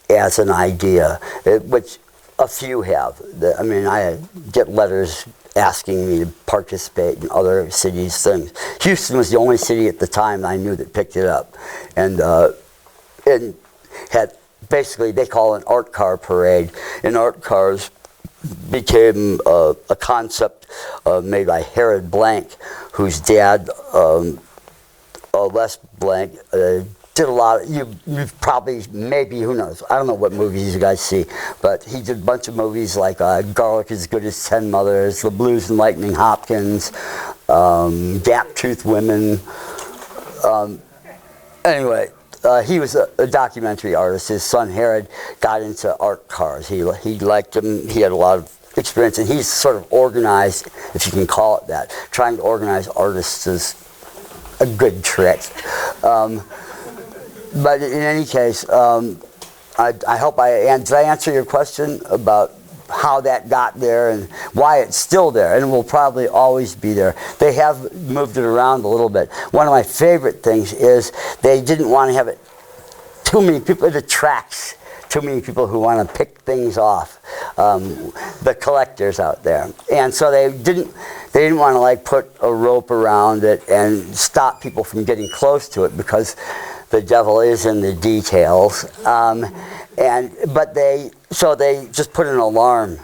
as an idea, which a few have. I get letters asking me to participate in other cities' things. Houston was the only city at the time I knew that picked it up. And had, basically, they call it an art car parade. And art cars became a concept made by Herod Blank, whose dad, Les Blank, did a lot of, you probably, maybe, who knows, I don't know what movies you guys see, but he did a bunch of movies like Garlic as Good as 10 Mothers, The Blues and Lightning Hopkins, Gap-Toothed Women. Anyway, he was a documentary artist. His son Herod got into art cars. He liked them. He had a lot of experience, and he's sort of organized, if you can call it that. Trying to organize artists is a good trick. But in any case, I hope did I answer your question about how that got there and why it's still there, and it will probably always be there. They have moved it around a little bit. One of my favorite things is they didn't want to have it too many people. It attracts too many people who want to pick things off, the collectors out there, and so they didn't want to like put a rope around it and stop people from getting close to it, because the devil is in the details. But they just put an alarm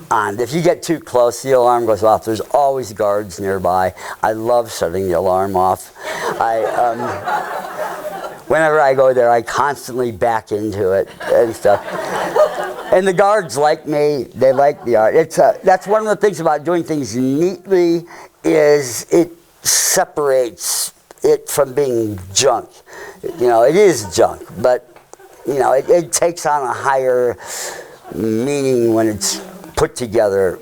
on. If you get too close, the alarm goes off. There's always guards nearby. I love setting the alarm off. Whenever I go there, I constantly back into it and stuff. And the guards like me. They like the art. That's one of the things about doing things neatly, is it separates it from being junk. You know, it is junk, but you know, it takes on a higher meaning when it's put together.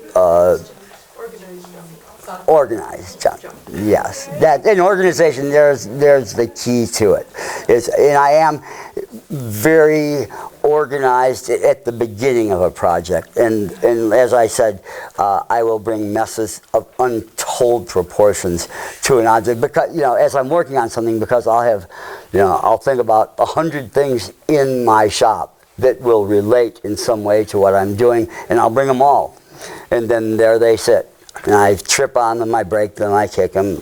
Organized junk. Yes, that in organization, there's the key to it. And I am very organized at the beginning of a project, and as I said, I will bring messes of untold proportions to an object, because as I'm working on something, because I'll think about 100 things in my shop that will relate in some way to what I'm doing, and I'll bring them all, and then there they sit. And I trip on them, I break them, I kick them,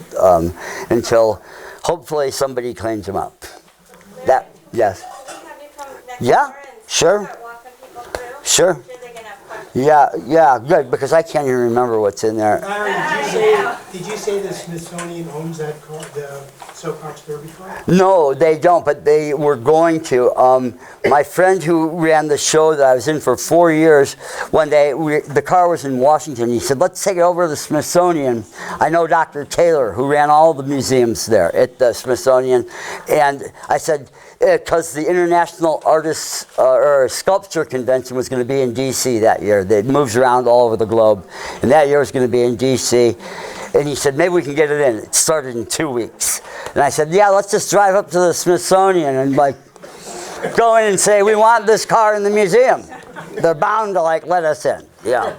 until hopefully somebody cleans them up. Yes. Can we have you come next Yeah, door and sure. start walking people through? Sure. I'm sure they're gonna have questions. Yeah, good, because I can't even remember what's in there. Larry, did you say the Smithsonian owns that car, the soap box derby car? No, they don't, but they were going to. My friend who ran the show that I was in for 4 years, one day, the car was in Washington. He said, let's take it over to the Smithsonian. I know Dr. Taylor, who ran all the museums there at the Smithsonian. And I said, because the International Artists or Sculpture Convention was going to be in D.C. that year. It moves around all over the globe. And that year was going to be in D.C. And he said, maybe we can get it in. It started in 2 weeks. And I said, yeah, let's just drive up to the Smithsonian and go in and say, we want this car in the museum. They're bound to let us in. Yeah.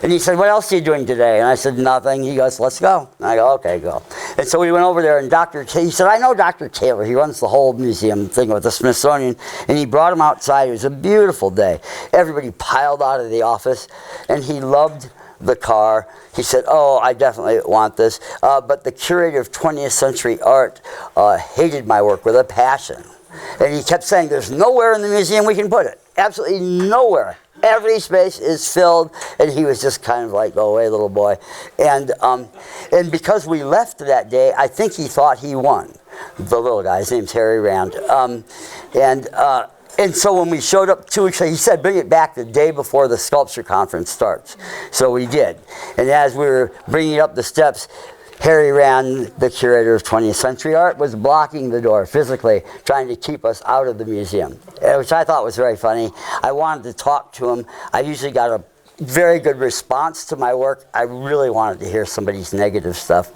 And he said, what else are you doing today? And I said, nothing. He goes, let's go. And I go, okay, go. And so we went over there, and he said, I know Dr. Taylor. He runs the whole museum thing with the Smithsonian. And he brought him outside. It was a beautiful day. Everybody piled out of the office, and he loved the car. He said, oh, I definitely want this. But the curator of 20th century art hated my work with a passion. And he kept saying, there's nowhere in the museum we can put it. Absolutely nowhere. Every space is filled. And he was just kind of like, go away, little boy. And because we left that day, I think he thought he won. The little guy, his name's Harry Rand. And so when we showed up 2 weeks later, he said, bring it back the day before the sculpture conference starts. So we did. And as we were bringing up the steps, Harry Rand, the curator of 20th century art, was blocking the door physically, trying to keep us out of the museum, which I thought was very funny. I wanted to talk to him. I usually got a very good response to my work. I really wanted to hear somebody's negative stuff.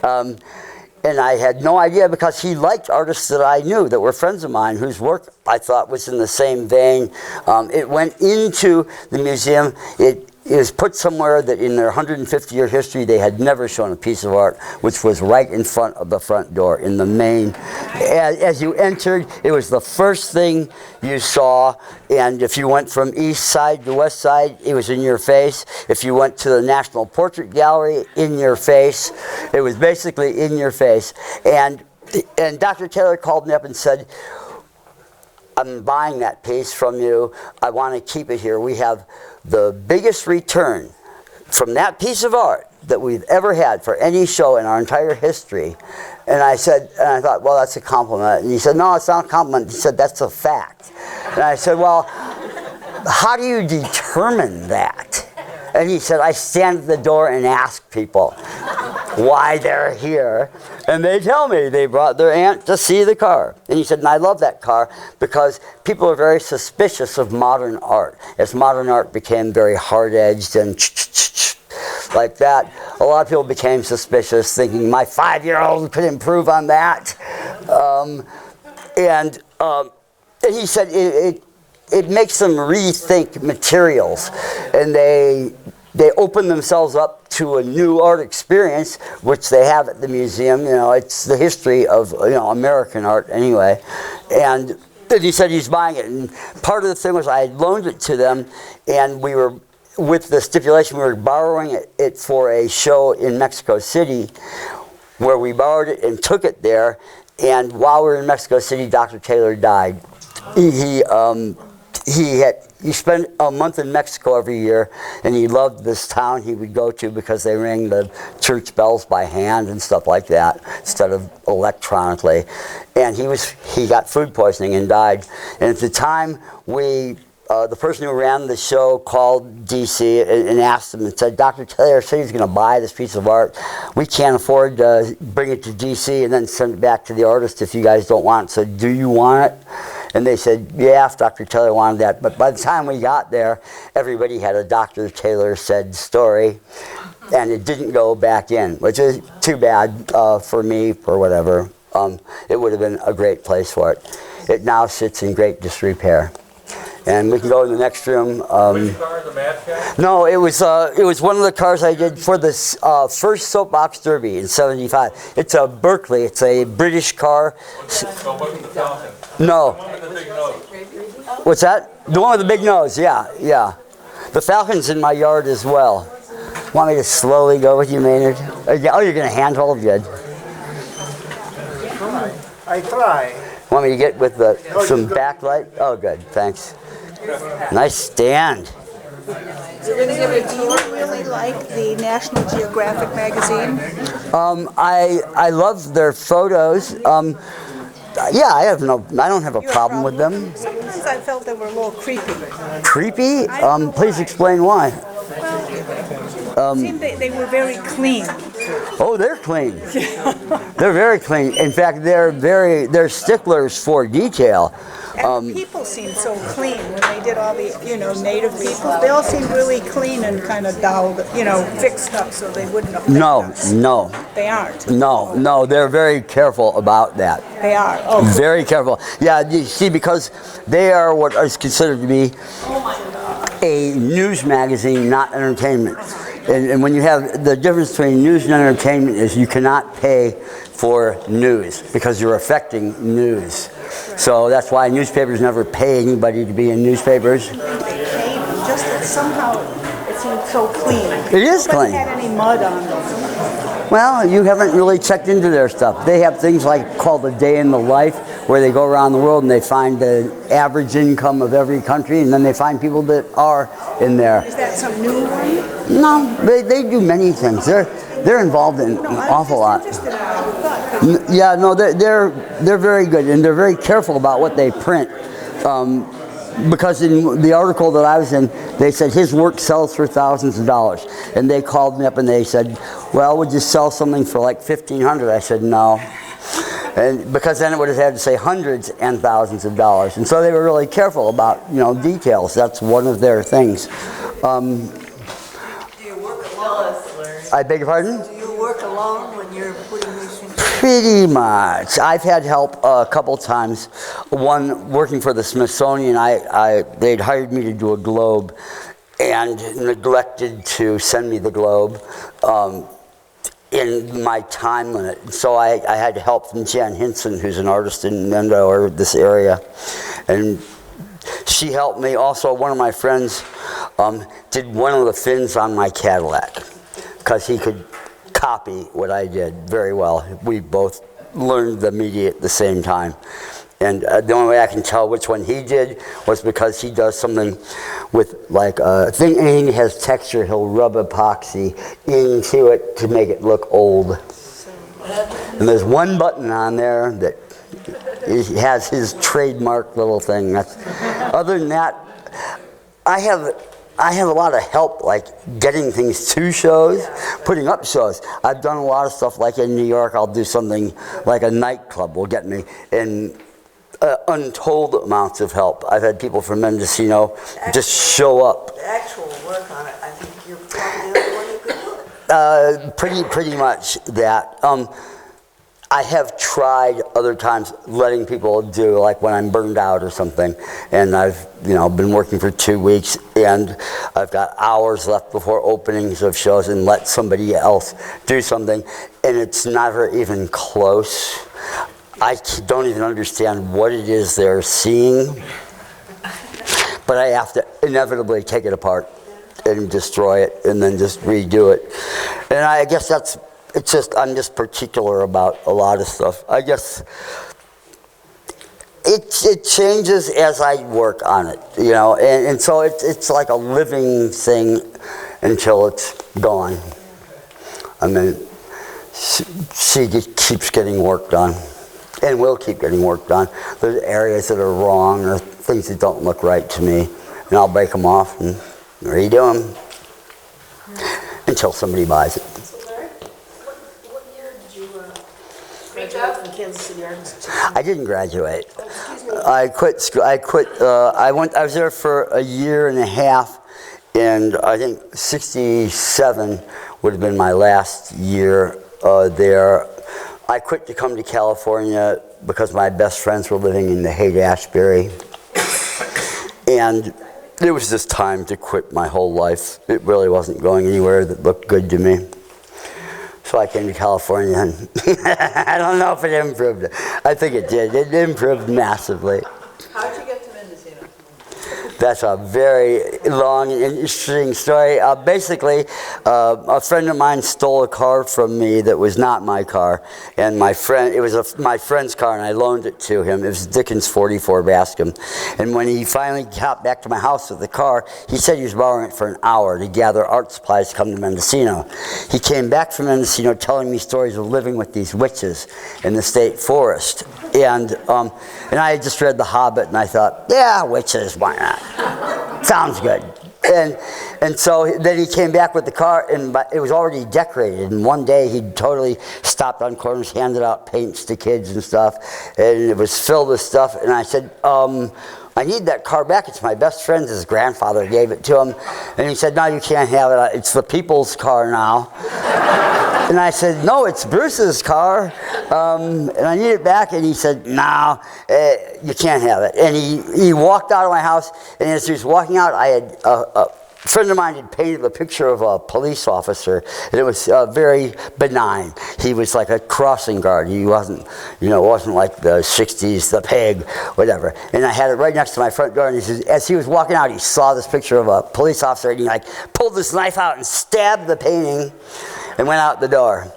And I had no idea, because he liked artists that I knew that were friends of mine, whose work I thought was in the same vein. It went into the museum. It was put somewhere that in their 150-year history they had never shown a piece of art, which was right in front of the front door in the main. As you entered, it was the first thing you saw, and if you went from east side to west side, it was in your face. If you went to the National Portrait Gallery, in your face. It was basically in your face. And Dr. Taylor called me up and said, I'm buying that piece from you. I want to keep it here. We have the biggest return from that piece of art that we've ever had for any show in our entire history. And I said, and I thought, well, that's a compliment. And he said, no, it's not a compliment. He said, that's a fact. And I said, well, how do you determine that? And he said, I stand at the door and ask people why they're here. And they tell me they brought their aunt to see the car. And he said, and I love that car because people are very suspicious of modern art. As modern art became very hard-edged and like that, a lot of people became suspicious, thinking my 5-year-old could improve on that. And he said it makes them rethink materials, and they open themselves up to a new art experience, which they have at the museum. You know, it's the history of American art anyway. And he said he's buying it, and part of the thing was I loaned it to them, and we were, with the stipulation, we were borrowing it for a show in Mexico City, where we borrowed it and took it there. And while we were in Mexico City, Dr. Taylor died. He spent a month in Mexico every year, and he loved this town he would go to because they rang the church bells by hand and stuff like that instead of electronically. And he got food poisoning and died. And at the time, the person who ran the show called DC and asked him and said, Dr. Taylor said he's going to buy this piece of art. We can't afford to bring it to DC and then send it back to the artist if you guys don't want it. So do you want it? And they said, yeah, if Dr. Taylor wanted that. But by the time we got there, everybody had a Dr. Taylor said story, and it didn't go back in, which is too bad for me, or whatever. It would have been a great place for it. It now sits in great disrepair. And we can go in the next room. Which car, the Mad Cat? No, it was one of the cars I did for the first soapbox derby in '75. It's a Berkeley. It's a British car. So it wasn't the Falcon? No. The one with the big nose. What's that? The one with the big nose. Yeah. The Falcon's in my yard as well. Want me to slowly go with you, Maynard? Oh, you're gonna handhold? Good. I try. Want me to get with some backlight? Oh, good. Thanks. Nice stand. Do you really like the National Geographic magazine? I love their photos. Yeah, I don't have a problem with them. Sometimes I felt they were a little creepy. Creepy? Please explain why. It seemed they were very clean. Oh, they're clean. They're very clean. In fact, they're sticklers for detail. And the people seemed so clean when they did all the, native people. They all seemed really clean and kind of dialed, fixed up so they wouldn't affect us. No. They aren't. No, they're very careful about that. They are. Oh, very careful. Yeah, you see, because they are what is considered to be a news magazine, not entertainment. And when you have the difference between news and entertainment is you cannot pay for news because you're affecting news. So that's why newspapers never pay anybody to be in newspapers. they paid them, just that somehow it seemed so clean. It is Nobody clean. had any mud on them. Well, you haven't really checked into their stuff. They have things called a day in the life, where they go around the world and they find the average income of every country, and then they find people that are in there. Is that some new one? No, they do many things. They're involved in an awful lot. Yeah, no, they're very good, and they're very careful about what they print. Because in the article that I was in, they said his work sells for thousands of dollars. And they called me up and they said, well, would you sell something for like $1,500? I said, no. And because then it would have had to say hundreds and thousands of dollars. And so they were really careful about, details. That's one of their things. Do you work alone? I beg your pardon? Do you work alone when you're putting these things? Pretty much. I've had help a couple times. One, working for the Smithsonian, they'd hired me to do a globe and neglected to send me the globe in my time limit. So I had help from Jan Hinson, who's an artist in Mendo, or this area. And she helped me. Also, one of my friends did one of the fins on my Cadillac because he could copy what I did very well. We both learned the media at the same time. And the only way I can tell which one he did was because he does something with anything that has texture, he'll rub epoxy into it to make it look old. And there's one button on there that he has his trademark little thing. Other than that, I have a lot of help, like getting things to shows, putting up shows. I've done a lot of stuff, like in New York, I'll do something like a nightclub will get me, and untold amounts of help. I've had people from Mendocino just show up. The actual work on it, I think you're probably the only one who could do it. Pretty much that. I have tried other times letting people do, like when I'm burned out or something, and I've been working for 2 weeks, and I've got hours left before openings of shows, and let somebody else do something, and it's never even close. I don't even understand what it is they're seeing, but I have to inevitably take it apart and destroy it, and then just redo it. And I guess I'm just particular about a lot of stuff. I guess it changes as I work on it, and so it's like a living thing until it's gone. I mean, she keeps getting worked on, and will keep getting worked on. There's areas that are wrong or things that don't look right to me, and I'll break them off and redo them until somebody buys it. What year did you reach Graduated out? from Kansas City Art Institute. I didn't graduate. Oh, excuse me. I quit school. I was there for a year and a half, and I think 67 would have been my last year there. I quit to come to California because my best friends were living in the Haight-Ashbury, and it was just time to quit my whole life. It really wasn't going anywhere that looked good to me. So I came to California, and I don't know if it improved. I think it did. It improved massively. How did you get to Mendocino? That's a very long and interesting story. Basically, a friend of mine stole a car from me that was not my car, and my friend's car, and I loaned it to him. It was Dickens 44 Bascom. And when he finally got back to my house with the car, he said he was borrowing it for an hour to gather art supplies to come to Mendocino. He came back from Mendocino telling me stories of living with these witches in the state forest. And I had just read The Hobbit, and I thought, yeah, witches, why not? Sounds good. And so then he came back with the car, and it was already decorated. And one day he totally stopped on corners, handed out paints to kids and stuff, and it was filled with stuff. And I said, I need that car back. It's my best friend's. His grandfather gave it to him. And he said, no, you can't have it. It's the people's car now. And I said, no, it's Bruce's car, and I need it back. And he said, no, you can't have it. And he walked out of my house, and as he was walking out, I had a friend of mine had painted a picture of a police officer, and it was very benign. He was like a crossing guard. He wasn't, wasn't like the 60s, the pig, whatever. And I had it right next to my front door, and as he was walking out, he saw this picture of a police officer, and he pulled this knife out and stabbed the painting and went out the door.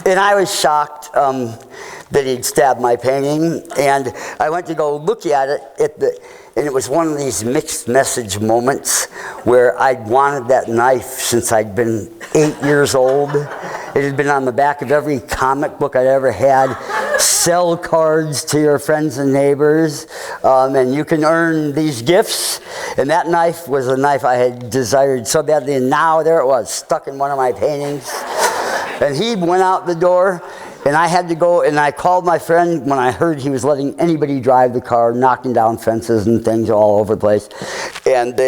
And I was shocked that he'd stabbed my painting, and I went to go look at it and it was one of these mixed message moments where I'd wanted that knife since I'd been 8 years old. It had been on the back of every comic book I'd ever had. Sell cards to your friends and neighbors, and you can earn these gifts. And that knife was a knife I had desired so badly, and now there it was, stuck in one of my paintings. And he went out the door, and I had to go, and I called my friend when I heard he was letting anybody drive the car, knocking down fences and things all over the place. And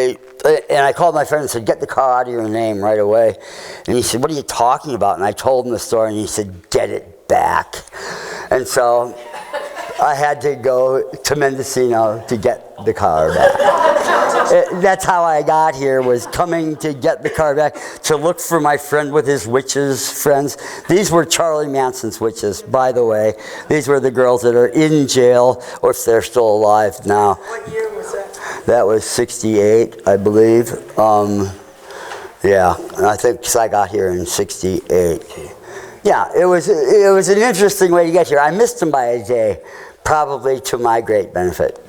I called my friend and said, get the car out of your name right away. And he said, what are you talking about? And I told him the story, and he said, get it back. And so I had to go to Mendocino to get the car back. That's how I got here, was coming to get the car back, to look for my friend with his witches friends. These were Charlie Manson's witches, by the way. These were the girls that are in jail, or if they're still alive now. What year was that? That was 68, I believe. Yeah, and I think 'cause I got here in 68. Yeah, it was an interesting way to get here. I missed him by a day, probably to my great benefit.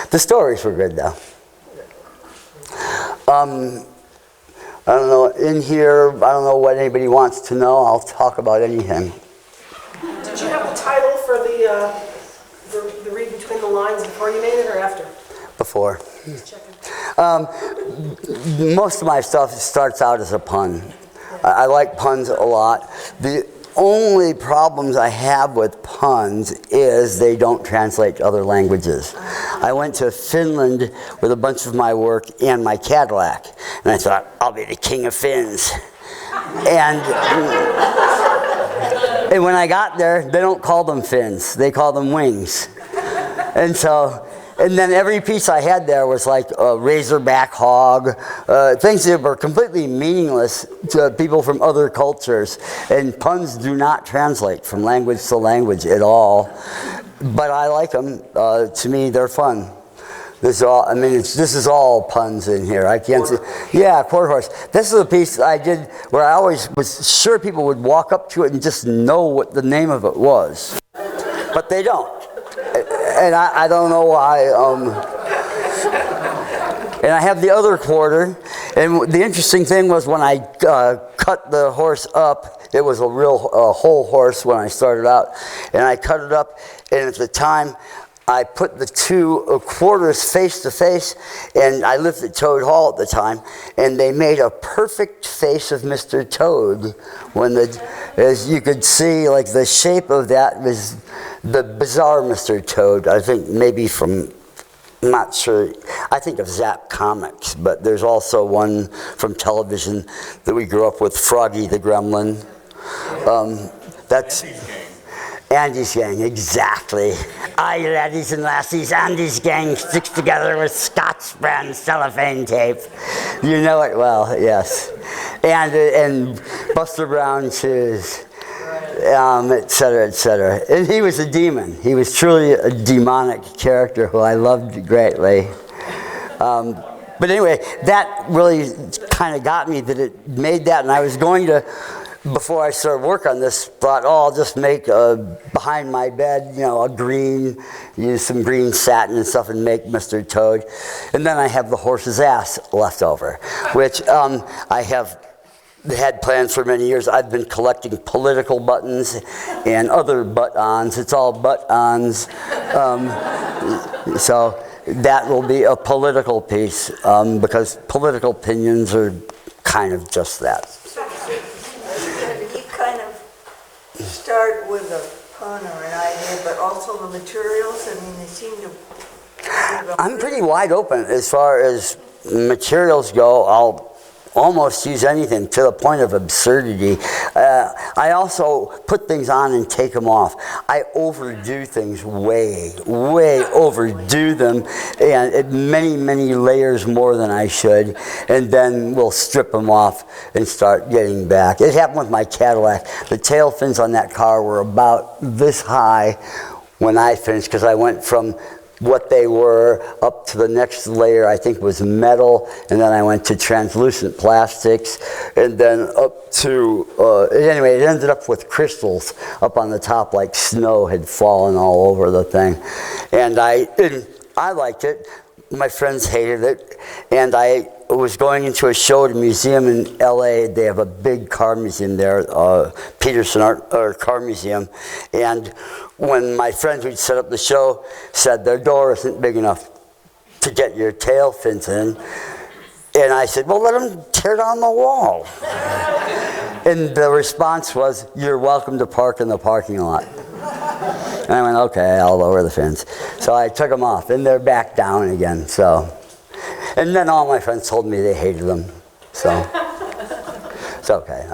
The stories were good, though. I don't know, in here, I don't know what anybody wants to know. I'll talk about anything. Did you have the title for the read between the lines before you made it or after? Before. Just checking. Most of my stuff starts out as a pun. I like puns a lot. The only problems I have with puns is they don't translate to other languages. I went to Finland with a bunch of my work and my Cadillac, and I thought, I'll be the king of Finns. And when I got there, they don't call them fins, they call them wings. And then every piece I had there was like a razorback hog, things that were completely meaningless to people from other cultures. And puns do not translate from language to language at all. But I like them. To me, they're fun. This is all puns in here. I can't say, yeah, quarter horse. This is a piece I did where I always was sure people would walk up to it and just know what the name of it was. But they don't. And I don't know why. And I have the other quarter. And the interesting thing was when I cut the horse up, it was a real whole horse when I started out. And I cut it up, and at the time, I put the two quarters face to face, and I lived at Toad Hall at the time, and they made a perfect face of Mr. Toad. As you could see, like the shape of that was the bizarre Mr. Toad. I think maybe from, I'm not sure, I think of Zap Comics, but there's also one from television that we grew up with, Froggy the Gremlin. That's Andy's Gang, exactly. Aye, laddies and lassies, Andy's Gang sticks together with Scotch brand cellophane tape. You know it well, yes. And Buster Brown shoes, et cetera, et cetera. And he was a demon. He was truly a demonic character who I loved greatly. But anyway, that really kind of got me that it made that, and I was going to, before I started work on this, thought, oh, I'll just make behind my bed, a green, use some green satin and stuff and make Mr. Toad. And then I have the horse's ass left over, which I have had plans for many years. I've been collecting political buttons and other butt-ons. It's all butt-ons. So that will be a political piece because political opinions are kind of just that. You kind of start with a pun or an idea, but also the materials. I mean, they seem to. I'm pretty wide open as far as materials go. I'll almost use anything to the point of absurdity. I also put things on and take them off. I overdo things way overdo them, and many, many layers more than I should, and then we'll strip them off and start getting back. It happened with my Cadillac. The tail fins on that car were about this high when I finished, because I went from what they were up to the next layer, I think, was metal, and then I went to translucent plastics, and then up to anyway, it ended up with crystals up on the top, like snow had fallen all over the thing. And I liked it. My friends hated it, and I was going into a show at a museum in LA. They have a big car museum there, Peterson Car Museum, and when my friends who'd set up the show said their door isn't big enough to get your tail fins in, and I said, well, let them tear down the wall. And the response was, you're welcome to park in the parking lot. And I went, okay, I'll lower the fins. So I took them off, and they're back down again. So, and then all my friends told me they hated them. So it's okay.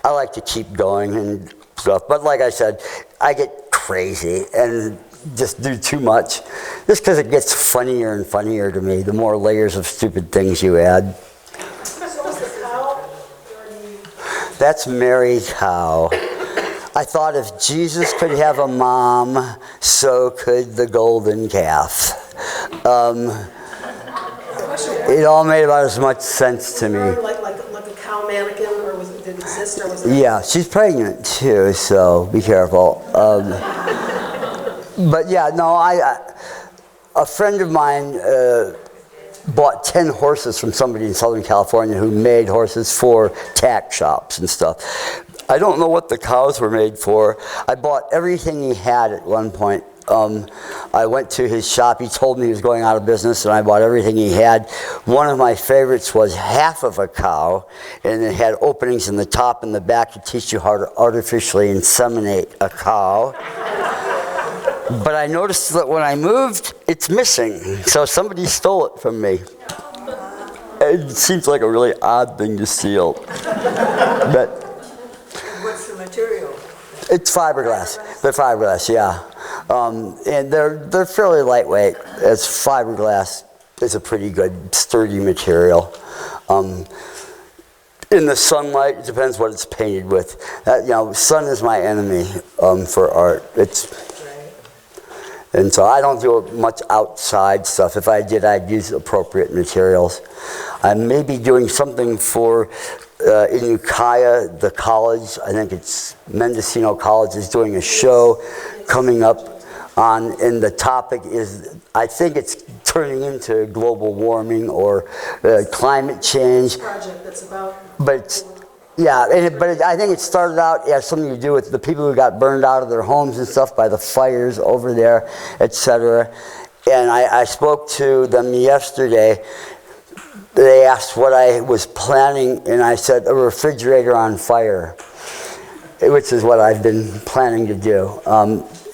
I like to keep going and stuff. But like I said, I get crazy and just do too much. Just because it gets funnier and funnier to me, the more layers of stupid things you add. That's Mary Cow. I thought if Jesus could have a mom, so could the golden calf. It all made about as much sense to me. Like a cow mannequin, or did it exist, or was it? Yeah, she's pregnant too, so be careful. But yeah, no, a friend of mine bought 10 horses from somebody in Southern California who made horses for tack shops and stuff. I don't know what the cows were made for. I bought everything he had at one point. I went to his shop. He told me he was going out of business, and I bought everything he had. One of my favorites was half of a cow, and it had openings in the top and the back to teach you how to artificially inseminate a cow. But I noticed that when I moved, it's missing. So somebody stole it from me. It seems like a really odd thing to steal. But What's the material? it's fiberglass. They're fiberglass, yeah. And they're fairly lightweight. It's fiberglass. It's a pretty good, sturdy material. In the sunlight, it depends what it's painted with. Sun is my enemy for art. And so I don't do much outside stuff. If I did, I'd use appropriate materials. I may be doing something for in Ukiah, the college. I think it's Mendocino College is doing a show coming up on, and the topic is, I think it's turning into global warming or climate change. Project that's about. But yeah, I think it started out as something to do with the people who got burned out of their homes and stuff by the fires over there, etc. And I spoke to them yesterday. They asked what I was planning, and I said a refrigerator on fire, which is what I've been planning to do.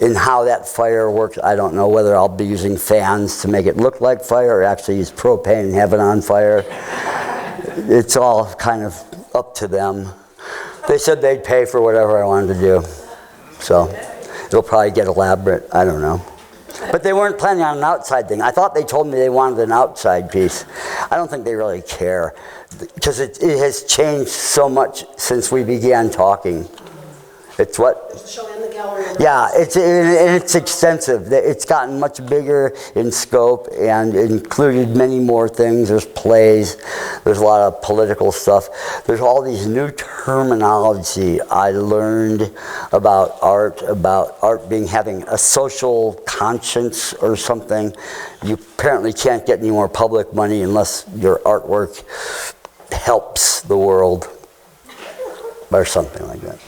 And how that fire works, I don't know, whether I'll be using fans to make it look like fire or actually use propane and have it on fire. It's all kind of up to them. They said they'd pay for whatever I wanted to do. So it'll probably get elaborate, I don't know. But they weren't planning on an outside thing. I thought they told me they wanted an outside piece. I don't think they really care, because it has changed so much since we began talking. It's what? There's a show in the gallery. Yeah, it's extensive. It's gotten much bigger in scope and included many more things. There's plays. There's a lot of political stuff. There's all these new terminology I learned about art having a social conscience or something. You apparently can't get any more public money unless your artwork helps the world. Or something like that.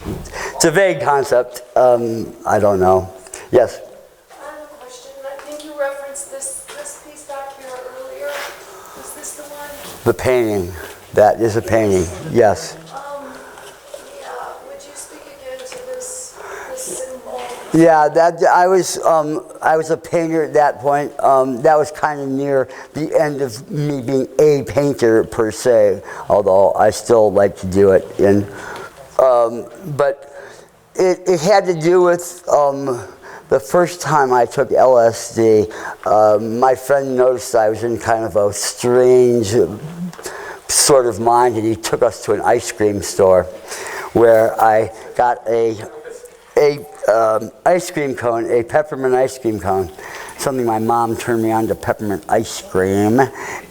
It's a vague concept. I don't know. Yes? I have a question. I think you referenced this piece back here earlier. Is this the one? The painting. That is a painting. Yes. Yeah. Would you speak again to this symbol? Yeah, I was a painter at that point. That was kind of near the end of me being a painter per se, although I still like to do it. But it had to do with the first time I took LSD. My friend noticed I was in kind of a strange sort of mind, and he took us to an ice cream store where I got a ice cream cone, a peppermint ice cream cone. Something my mom turned me on to peppermint ice cream,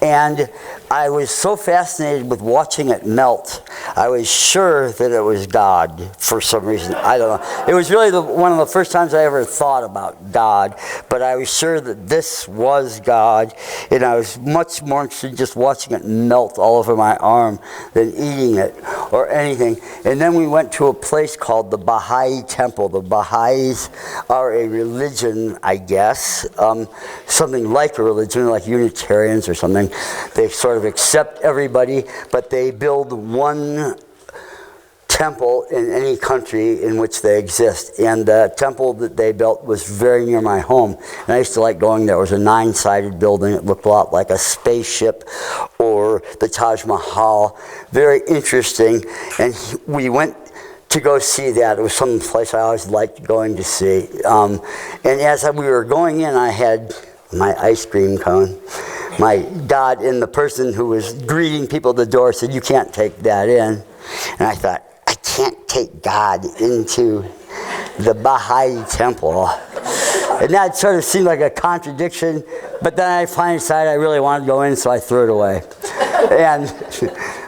and I was so fascinated with watching it melt. I was sure that it was God for some reason. I don't know. It was really one of the first times I ever thought about God, but I was sure that this was God, and I was much more interested in just watching it melt all over my arm than eating it or anything. And then we went to a place called the Baha'i Temple. The Baha'is are a religion, I guess, something like a religion, like Unitarians or something. They sort of accept everybody, but they build one temple in any country in which they exist. And the temple that they built was very near my home. And I used to like going there. It was a 9-sided building. It looked a lot like a spaceship or the Taj Mahal. Very interesting. And we went to go see that. It was some place I always liked going to see. And as we were going in, I had my ice cream cone. My God, and the person who was greeting people at the door said, "You can't take that in." And I thought, I can't take God into the Baha'i temple. And that sort of seemed like a contradiction, but then I finally decided I really wanted to go in, so I threw it away. And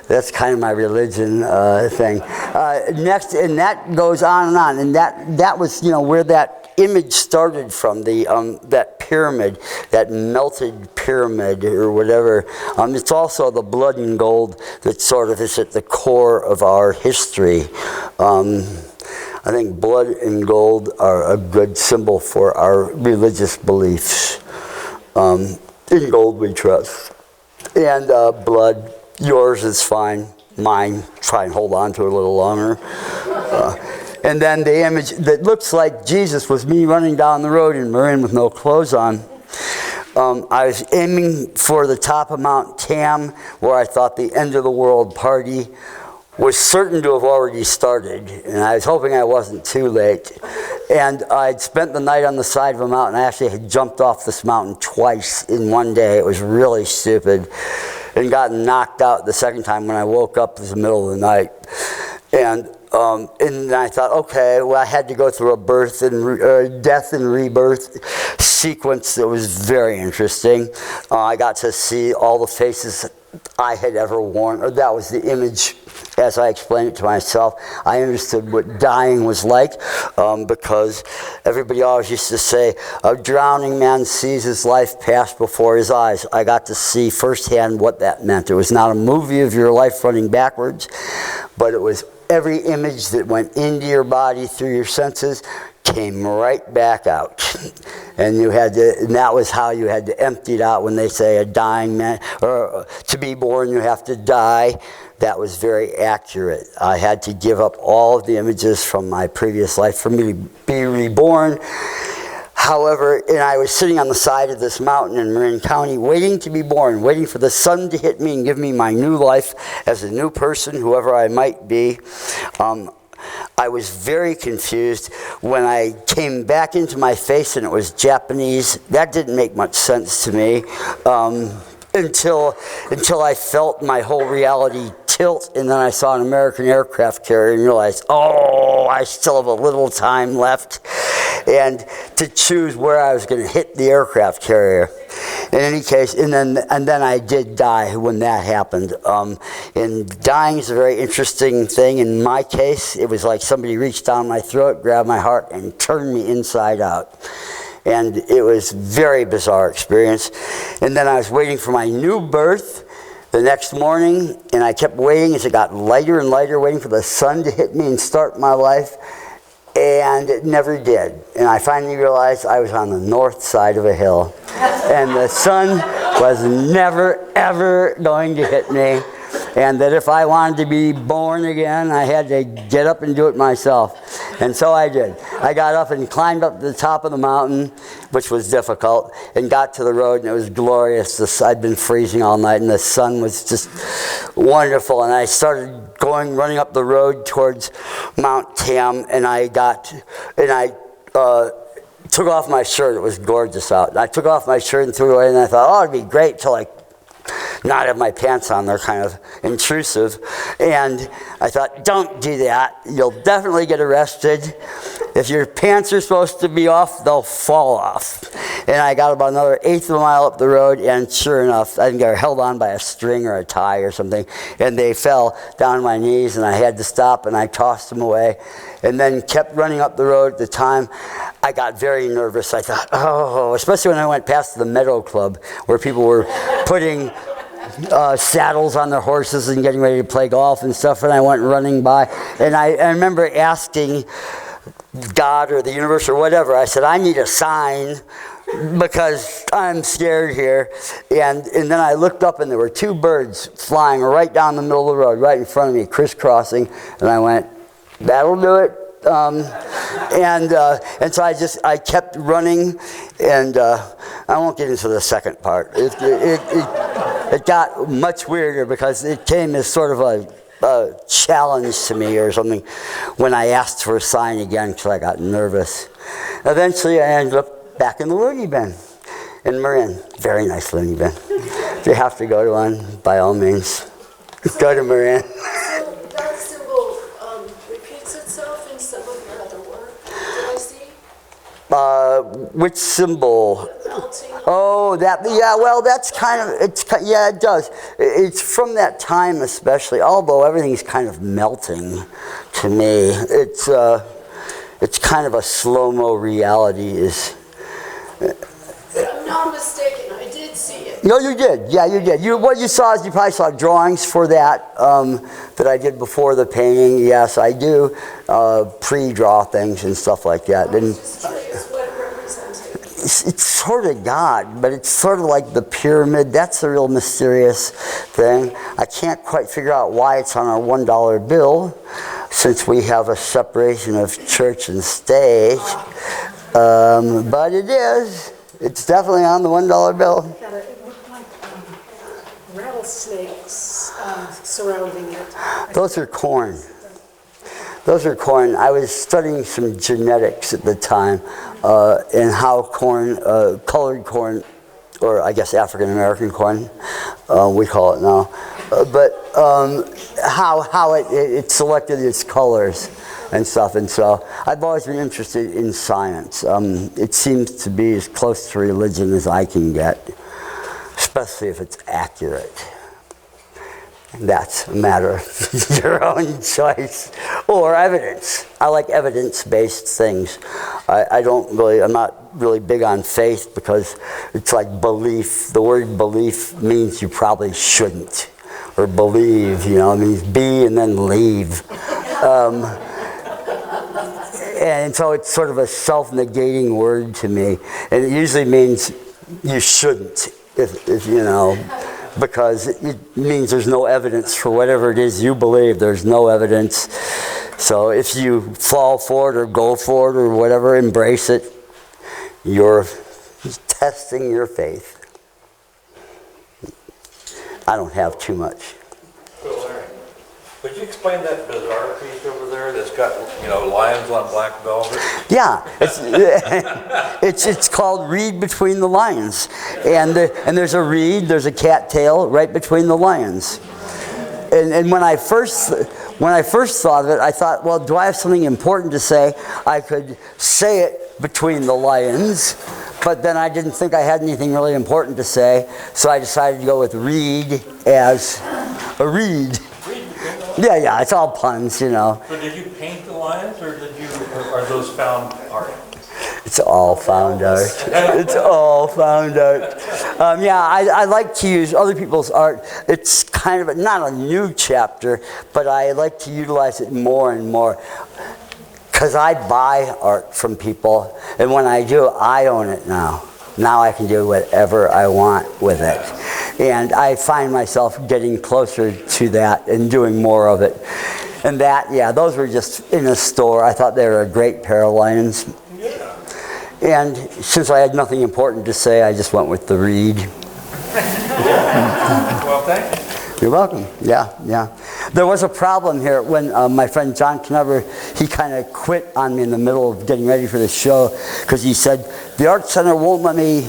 that's kind of my religion thing. Next, and that goes on, and that was, where that image started from, that pyramid, that melted pyramid or whatever. It's also the blood and gold that sort of is at the core of our history. I think blood and gold are a good symbol for our religious beliefs. In gold we trust. And blood, yours is fine. Mine, try and hold on to it a little longer. And then the image that looks like Jesus was me running down the road in Marin with no clothes on. I was aiming for the top of Mount Tam, where I thought the end of the world party was certain to have already started, and I was hoping I wasn't too late. And I'd spent the night on the side of a mountain. I actually had jumped off this mountain twice in one day. It was really stupid, and got knocked out the second time when I woke up in the middle of the night. And I thought, okay, well, I had to go through a birth and death and rebirth sequence that was very interesting. I got to see all the faces I had ever worn, or that was the image as I explained it to myself. I understood what dying was like, because everybody always used to say, a drowning man sees his life pass before his eyes. I got to see firsthand what that meant. It was not a movie of your life running backwards, but it was every image that went into your body through your senses came right back out. And that was how you had to empty it out when they say a dying man, or to be born you have to die. That was very accurate. I had to give up all of the images from my previous life for me to be reborn. However, and I was sitting on the side of this mountain in Marin County waiting to be born, waiting for the sun to hit me and give me my new life as a new person, whoever I might be. I was very confused when I came back into my face and it was Japanese. That didn't make much sense to me until I felt my whole reality tilt, and then I saw an American aircraft carrier and realized, oh, I still have a little time left, and to choose where I was going to hit the aircraft carrier. In any case, and then I did die when that happened. And dying is a very interesting thing. In my case, it was like somebody reached down my throat, grabbed my heart, and turned me inside out. And it was a very bizarre experience. And then I was waiting for my new birth the next morning, and I kept waiting as it got lighter and lighter, waiting for the sun to hit me and start my life. And it never did. And I finally realized I was on the north side of a hill. And the sun was never, ever going to hit me. And that if I wanted to be born again, I had to get up and do it myself. And so I did. I got up and climbed up to the top of the mountain, which was difficult, and got to the road, and it was glorious. I'd been freezing all night, and the sun was just wonderful. And I started running up the road towards Mount Tam, and I took off my shirt. It was gorgeous out. And I took off my shirt and threw it away, and I thought, oh, it'd be great till I not have my pants on. They're kind of intrusive. And I thought, don't do that. You'll definitely get arrested. If your pants are supposed to be off, they'll fall off. And I got about another eighth of a mile up the road, and sure enough, I think they were held on by a string or a tie or something, and they fell down on my knees, and I had to stop, and I tossed them away, and then kept running up the road. At the time, I got very nervous. I thought, oh, especially when I went past the Meadow Club, where people were putting saddles on their horses and getting ready to play golf and stuff, and I went running by, and I remember asking God or the universe or whatever, I said, I need a sign because I'm scared here. And then I looked up, and there were two birds flying right down the middle of the road, right in front of me, crisscrossing, and I went, that'll do it. And so I kept running, and I won't get into the second part. It got much weirder because it came as sort of a challenge to me or something when I asked for a sign again because I got nervous. Eventually, I ended up back in the loony bin in Marin. Very nice loony bin. If you have to go to one, by all means, go to Marin. So that symbol repeats itself in some of your other work, did I see? Which symbol? Melting. Oh, that, yeah, well, that's kind of, yeah, it does. It's from that time especially, although everything's kind of melting to me. It's kind of a slow-mo reality is. If I'm not mistaken, I did see it. No, you did. Yeah, you did. What you saw is you probably saw drawings for that that I did before the painting. Yes, I do pre-draw things and stuff like that. I was just curious what it represented. It's sort of God, but it's sort of like the pyramid. That's the real mysterious thing. I can't quite figure out why it's on our $1 bill, since we have a separation of church and state. But it is. It's definitely on the $1 bill. It looked like rattlesnakes surrounding it. Those are corn. Those are corn. I was studying some genetics at the time and how corn, colored corn, or I guess African American corn, we call it now, but how it selected its colors and stuff. And so I've always been interested in science. It seems to be as close to religion as I can get, especially if it's accurate. That's a matter of your own choice. Or evidence. I like evidence-based things. I'm not really big on faith because it's like belief. The word belief means you probably shouldn't. Or believe, it means be and then leave. And so it's sort of a self-negating word to me. And it usually means you shouldn't, if because it means there's no evidence for whatever it is you believe. There's no evidence. So if you fall for it or go for it or whatever, embrace it, you're testing your faith. I don't have too much. Could you explain that bizarre piece over there that's got, lions on black velvet? Yeah, it's called Reed Between the Lions, and there's a reed, there's a cattail right between the lions. And when I first thought of it, I thought, well, do I have something important to say? I could say it between the lions, but then I didn't think I had anything really important to say, so I decided to go with reed as a reed. Yeah, it's all puns, So did you paint the lions, or are those found art? It's all found art. It's all found art. I like to use other people's art. It's kind of not a new chapter, but I like to utilize it more and more. Because I buy art from people, and when I do, I own it now. Now I can do whatever I want with it. And I find myself getting closer to that and doing more of it. And those were just in a store. I thought they were a great pair of lions. Yeah. And since I had nothing important to say, I just went with the reed. Well, thank you. You're welcome. Yeah. There was a problem here when my friend John Knever, he kind of quit on me in the middle of getting ready for the show because he said, the Art Center won't let me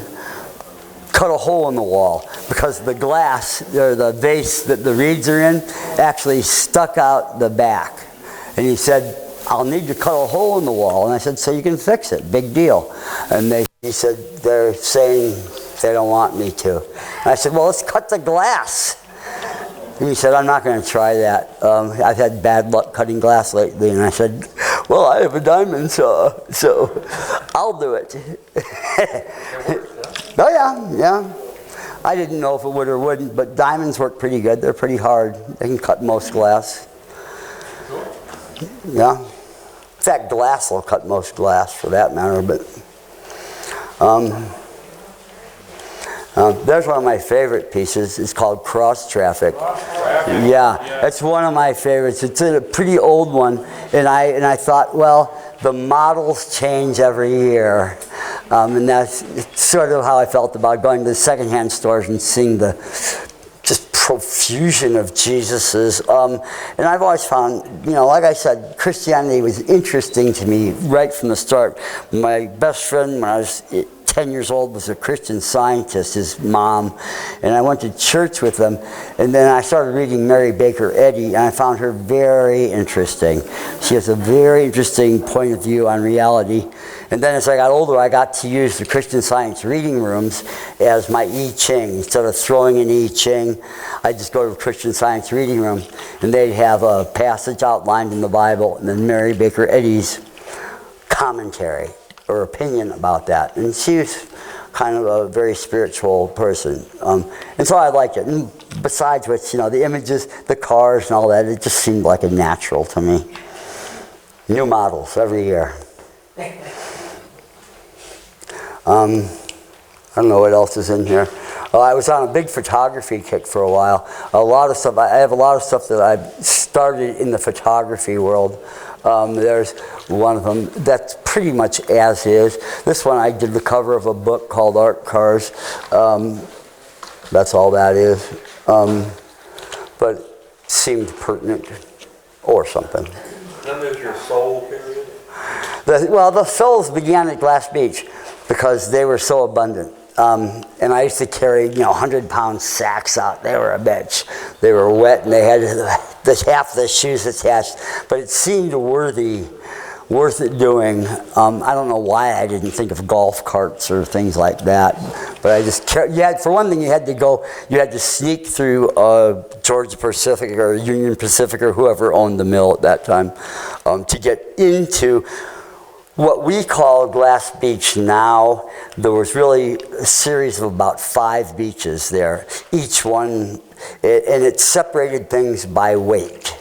cut a hole in the wall because the glass, or the vase that the reeds are in, actually stuck out the back. And he said, I'll need to cut a hole in the wall. And I said, so you can fix it, big deal. And he said, they're saying they don't want me to. And I said, well, let's cut the glass. And he said, I'm not going to try that. I've had bad luck cutting glass lately. And I said, well, I have a diamond saw, so I'll do it. Oh, yeah. I didn't know if it would or wouldn't, but diamonds work pretty good. They're pretty hard. They can cut most glass. Yeah. In fact, glass will cut most glass for that matter, but there's one of my favorite pieces. It's called Cross Traffic. Yeah, it's one of my favorites. It's a pretty old one, and I thought, well, the models change every year, and that's sort of how I felt about going to the secondhand stores and seeing the just profusion of Jesuses. And I've always found, like I said, Christianity was interesting to me right from the start. My best friend, when I was 10 years old was a Christian Scientist, his mom, and I went to church with them, and then I started reading Mary Baker Eddy, and I found her very interesting. She has a very interesting point of view on reality. And then as I got older, I got to use the Christian Science reading rooms as my I Ching. Instead of throwing an I Ching, I just go to the Christian Science reading room, and they'd have a passage outlined in the Bible, and then Mary Baker Eddy's commentary or opinion about that. And she was kind of a very spiritual person. And so I liked it. And besides which, the images, the cars and all that, it just seemed like a natural to me. New models every year. I don't know what else is in here. I was on a big photography kick for a while. I have a lot of stuff that I've started in the photography world. There's one of them that's pretty much as is. This one I did the cover of a book called Art Cars. That's all that is. But it seemed pertinent or something. Then there's your soul period. The souls began at Glass Beach because they were so abundant. And I used to carry, 100-pound sacks out. They were a bitch. They were wet, and they had half the shoes attached. But it seemed worth it doing. I don't know why I didn't think of golf carts or things like that. But I just for one thing, you had to sneak through Georgia Pacific or Union Pacific or whoever owned the mill at that time to get into what we call Glass Beach now. There was really a series of about 5 beaches there, each one, and it separated things by weight.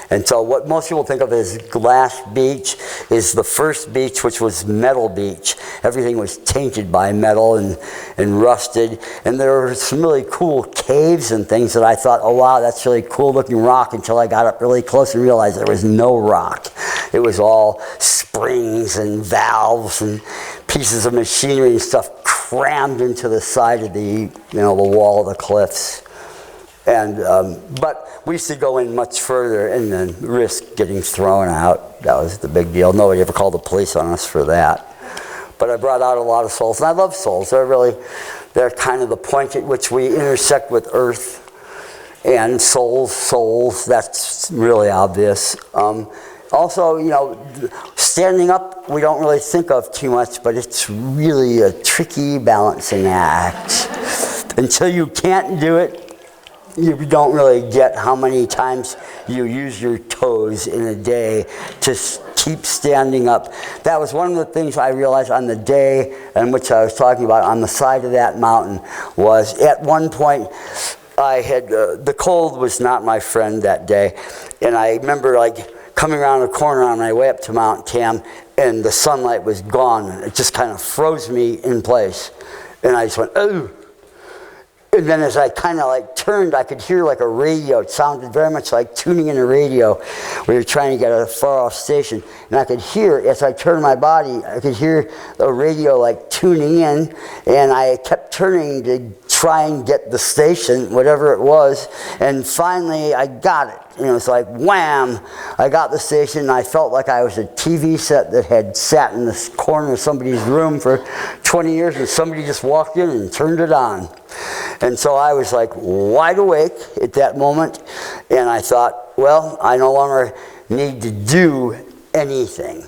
And so what most people think of as Glass Beach is the first beach, which was Metal Beach. Everything was tainted by metal and rusted. And there were some really cool caves and things that I thought, oh wow, that's really cool looking rock, until I got up really close and realized there was no rock. It was all springs and valves and pieces of machinery and stuff crammed into the side of the wall of the cliffs. And but we used to go in much further and then risk getting thrown out. That was the big deal. Nobody ever called the police on us for that. But I brought out a lot of souls, and I love souls. They're kind of the point at which we intersect with Earth and souls. That's really obvious. Also, standing up, we don't really think of too much, but it's really a tricky balancing act. Until you can't do it, you don't really get how many times you use your toes in a day to keep standing up. That was one of the things I realized on the day in which I was talking about on the side of that mountain. Was at one point I had the cold was not my friend that day, and I remember coming around a corner on my way up to Mount Tam, and the sunlight was gone, and it just kind of froze me in place, and I just went, oh. And then as I kind of turned, I could hear a radio. It sounded very much like tuning in a radio where you're trying to get a far off station. And I could hear, as I turned my body, I could hear the radio tuning in. And I kept turning to try and get the station, whatever it was. And finally I got it. It was like wham, I got the station, and I felt like I was a TV set that had sat in this corner of somebody's room for 20 years, and somebody just walked in and turned it on. And so I was wide awake at that moment, and I thought, well, I no longer need to do anything.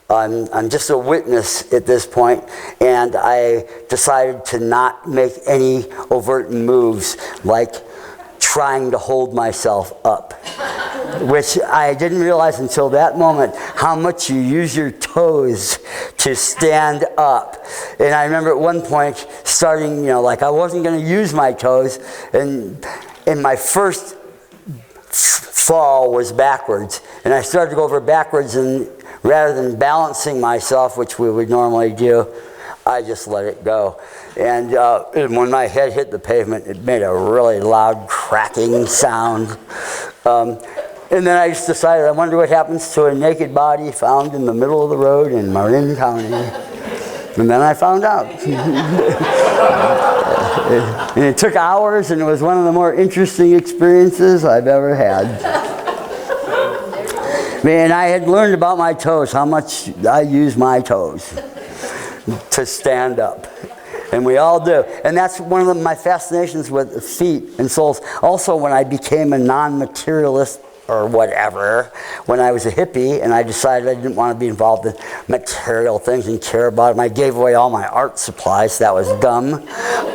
I'm just a witness at this point, and I decided to not make any overt moves like trying to hold myself up, which I didn't realize until that moment how much you use your toes to stand up. And I remember at one point starting, I wasn't going to use my toes, and my first fall was backwards, and I started to go over backwards, and rather than balancing myself, which we would normally do, I just let it go. And when my head hit the pavement, it made a really loud cracking sound. And then I just decided, I wonder what happens to a naked body found in the middle of the road in Marin County. And then I found out. And it took hours, and it was one of the more interesting experiences I've ever had. Man, I had learned about my toes, how much I use my toes. to stand up. And we all do. And that's one of my fascinations with feet and souls. Also, when I became a non-materialist or whatever, when I was a hippie and I decided I didn't want to be involved in material things and care about them, I gave away all my art supplies. That was dumb.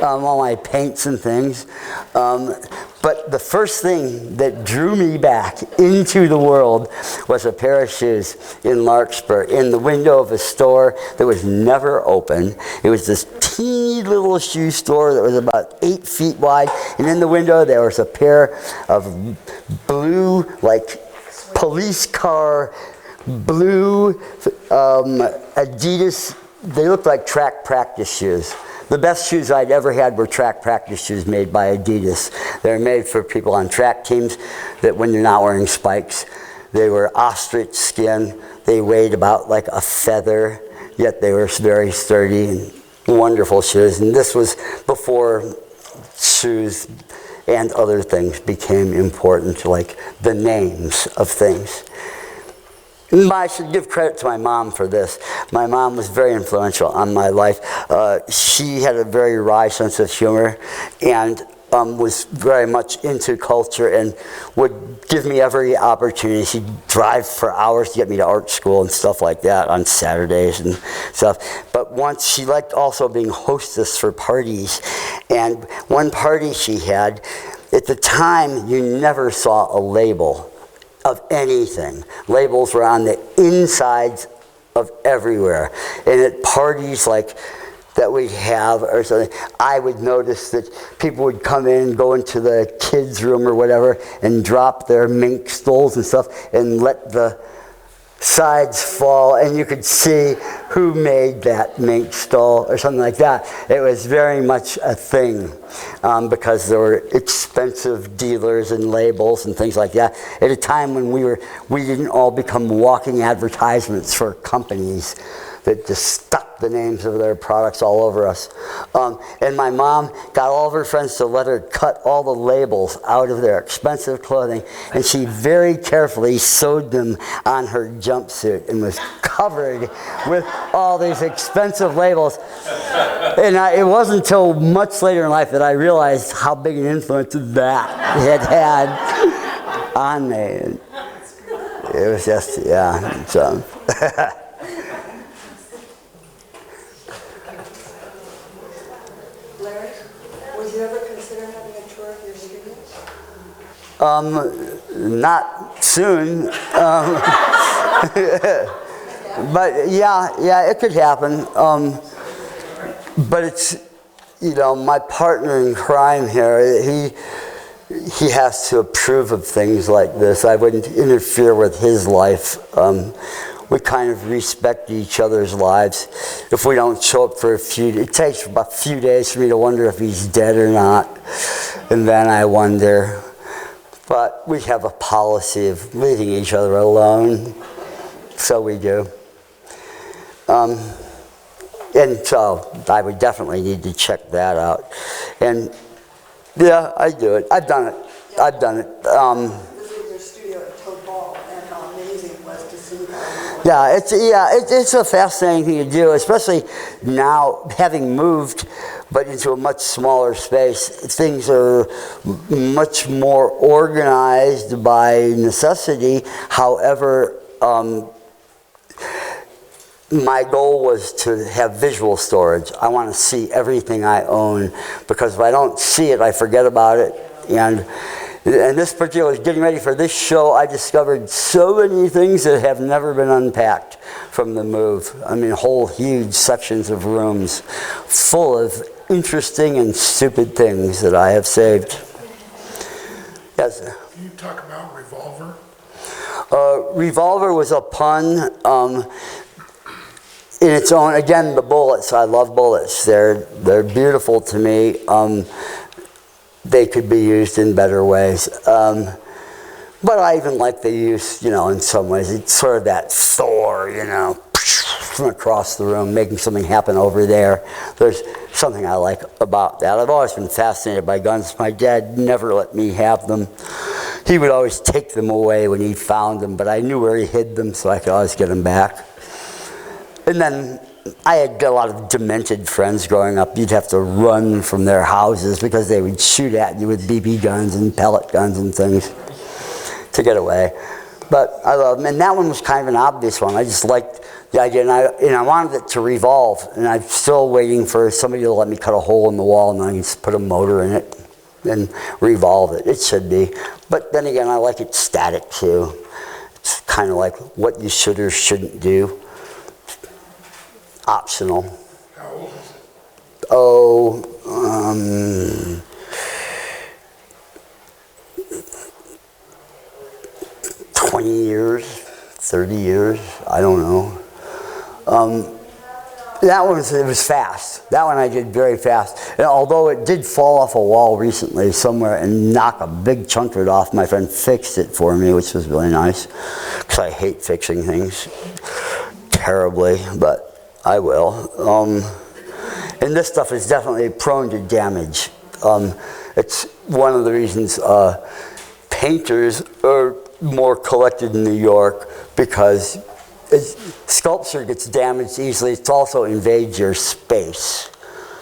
All my paints and things. But the first thing that drew me back into the world was a pair of shoes in Larkspur, in the window of a store that was never open. It was this teeny little shoe store that was about 8 feet wide, and in the window there was a pair of blue, like police car, blue Adidas. They looked like track practice shoes. The best shoes I'd ever had were track practice shoes made by Adidas. They're made for people on track teams that when you're not wearing spikes. They were ostrich skin. They weighed about like a feather, yet they were very sturdy and wonderful shoes. And this was before shoes and other things became important, like the names of things. I should give credit to my mom for this. My mom was very influential on my life. She had a very wry sense of humor and was very much into culture and would give me every opportunity. She'd drive for hours to get me to art school and stuff like that on Saturdays and stuff. But once she liked also being hostess for parties. And one party she had, at the time you never saw a label of anything. Labels were on the insides of everywhere. And at parties like that we'd have or something, I would notice that people would come in, go into the kids' room or whatever, and drop their mink stoles and stuff and let the sides fall, and you could see who made that mink stole or something like that. It was very much a thing because there were expensive dealers and labels and things like that at a time when we didn't all become walking advertisements for companies that just stuck the names of their products all over us. And my mom got all of her friends to let her cut all the labels out of their expensive clothing, and she very carefully sewed them on her jumpsuit and was covered with all these expensive labels. And it wasn't until much later in life that I realized how big an influence that had on me. And it was just, yeah. So. Would you ever consider having a tour of your studio? Not soon. But yeah, it could happen. But it's, my partner in crime here, he has to approve of things like this. I wouldn't interfere with his life. We kind of respect each other's lives. If we don't show up for it takes about a few days for me to wonder if he's dead or not. And then I wonder. But we have a policy of leaving each other alone. So we do. And so I would definitely need to check that out. And yeah, I do it. I've done it. This was your studio at Toad Hall, and how amazing it was to see that. It's a fascinating thing to do, especially now having moved, but into a much smaller space. Things are much more organized by necessity. However, my goal was to have visual storage. I want to see everything I own, because if I don't see it, I forget about it. And this particular, getting ready for this show, I discovered so many things that have never been unpacked from the move. I mean, whole huge sections of rooms full of interesting and stupid things that I have saved. Yes? Can you talk about Revolver? Revolver was a pun. In its own, again, the bullets. I love bullets. They're beautiful to me. They could be used in better ways. But I even like the use, in some ways. It's sort of that Thor, from across the room, making something happen over there. There's something I like about that. I've always been fascinated by guns. My dad never let me have them. He would always take them away when he found them, but I knew where he hid them, so I could always get them back. And then I had got a lot of demented friends growing up. You'd have to run from their houses because they would shoot at you with BB guns and pellet guns and things to get away. But I love them, and that one was kind of an obvious one. I just liked the idea, and I wanted it to revolve, and I'm still waiting for somebody to let me cut a hole in the wall, and I can just put a motor in it and revolve it. It should be. But then again, I like it static too. It's kind of like what you should or shouldn't do. Optional. How old is it? Oh, 20 years, 30 years, I don't know. That one, it was fast. That one I did very fast. And although it did fall off a wall recently somewhere and knock a big chunk of it off, my friend fixed it for me, which was really nice. Because I hate fixing things terribly, but I will. And this stuff is definitely prone to damage. It's one of the reasons painters are more collected in New York, because sculpture gets damaged easily. It also invades your space.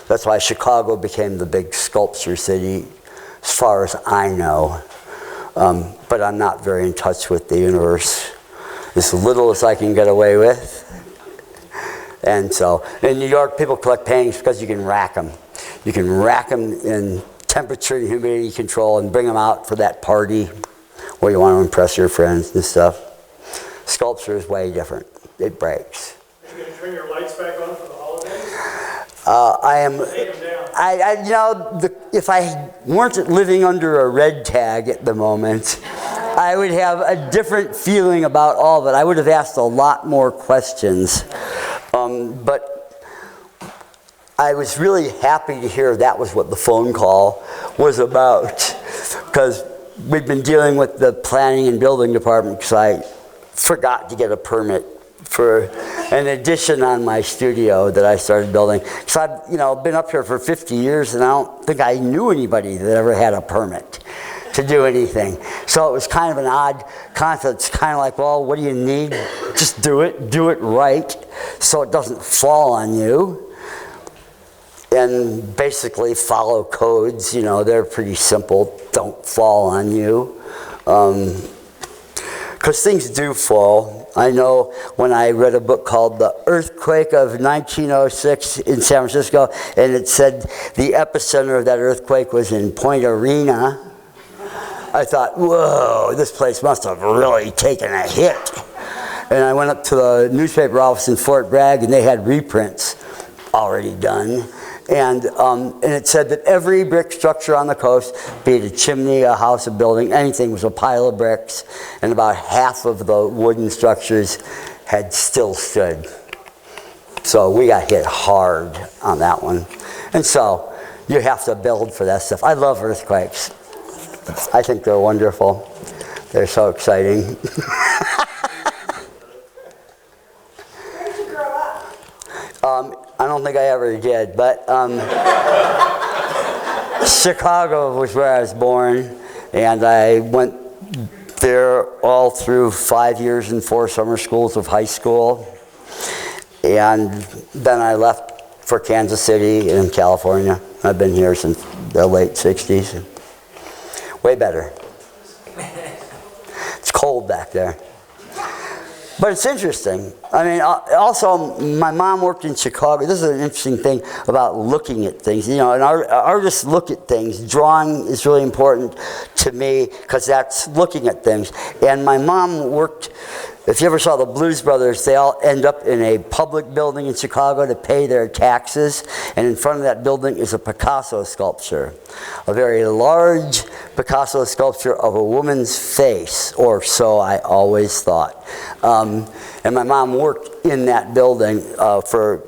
That's why Chicago became the big sculpture city, as far as I know. But I'm not very in touch with the universe. As little as I can get away with. And so, in New York, people collect paintings because you can rack them. You can rack them in temperature and humidity control and bring them out for that party where you want to impress your friends and stuff. Sculpture is way different. It breaks. Are you going to turn your lights back on for the holidays? You know, if I weren't living under a red tag at the moment, I would have a different feeling about all of it. I would have asked a lot more questions. But I was really happy to hear that was what the phone call was about, because we've been dealing with the planning and building department because I forgot to get a permit for an addition on my studio that I started building. So I've been up here for 50 years, and I don't think I knew anybody that ever had a permit to do anything. So it was kind of an odd concept. It's kind of like, well, what do you need? Just do it right, so it doesn't fall on you. And basically follow codes, they're pretty simple. Don't fall on you. Because things do fall. I know when I read a book called The Earthquake of 1906 in San Francisco, and it said the epicenter of that earthquake was in Point Arena, I thought, whoa, this place must have really taken a hit. And I went up to the newspaper office in Fort Bragg, and they had reprints already done. And it said that every brick structure on the coast, be it a chimney, a house, a building, anything, was a pile of bricks, and about half of the wooden structures had still stood. So we got hit hard on that one. And so you have to build for that stuff. I love earthquakes. I think they're wonderful. They're so exciting. Where did you grow up? I don't think I ever did, but Chicago was where I was born, and I went there all through 5 years and 4 summer schools of high school, and then I left for Kansas City in California. I've been here since the late 60s. Way better. It's cold back there. But it's interesting. I mean, also, my mom worked in Chicago. This is an interesting thing about looking at things. And artists look at things. Drawing is really important to me because that's looking at things. And my mom worked, if you ever saw the Blues Brothers, they all end up in a public building in Chicago to pay their taxes. And in front of that building is a Picasso sculpture, a very large Picasso sculpture of a woman's face, or so I always thought. And my mom worked in that building for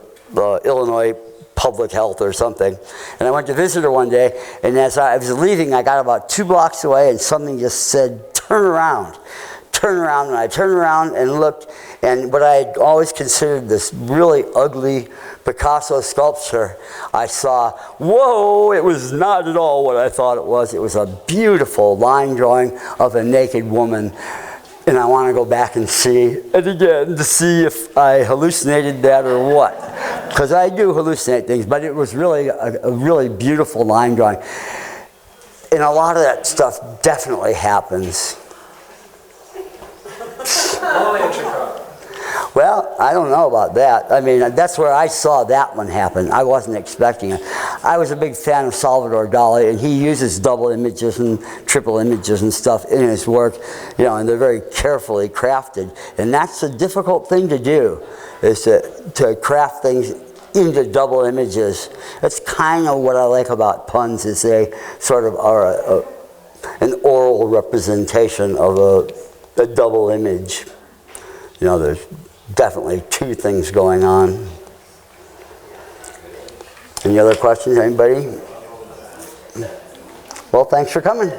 Illinois Public Health or something. And I went to visit her one day, and as I was leaving, I got about 2 blocks away, and something just said, turn around. Turn around, and I turned around and looked, and what I had always considered this really ugly Picasso sculpture, I saw, whoa, it was not at all what I thought it was. It was a beautiful line drawing of a naked woman And I want to go back and see it again to see if I hallucinated that or what. Because I do hallucinate things, but it was really a really beautiful line drawing. And a lot of that stuff definitely happens. Only in Chicago. Well, I don't know about that. I mean, that's where I saw that one happen. I wasn't expecting it. I was a big fan of Salvador Dali, and he uses double images and triple images and stuff in his work, you know, and they're very carefully crafted. And that's a difficult thing to do, is to craft things into double images. That's kind of what I like about puns, is they sort of are an oral representation of a double image. You know, there's definitely two things going on. Any other questions, anybody? Well, thanks for coming.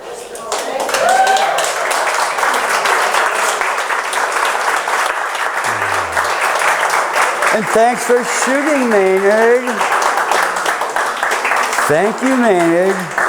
And thanks for shooting, Maynard. Thank you, Maynard.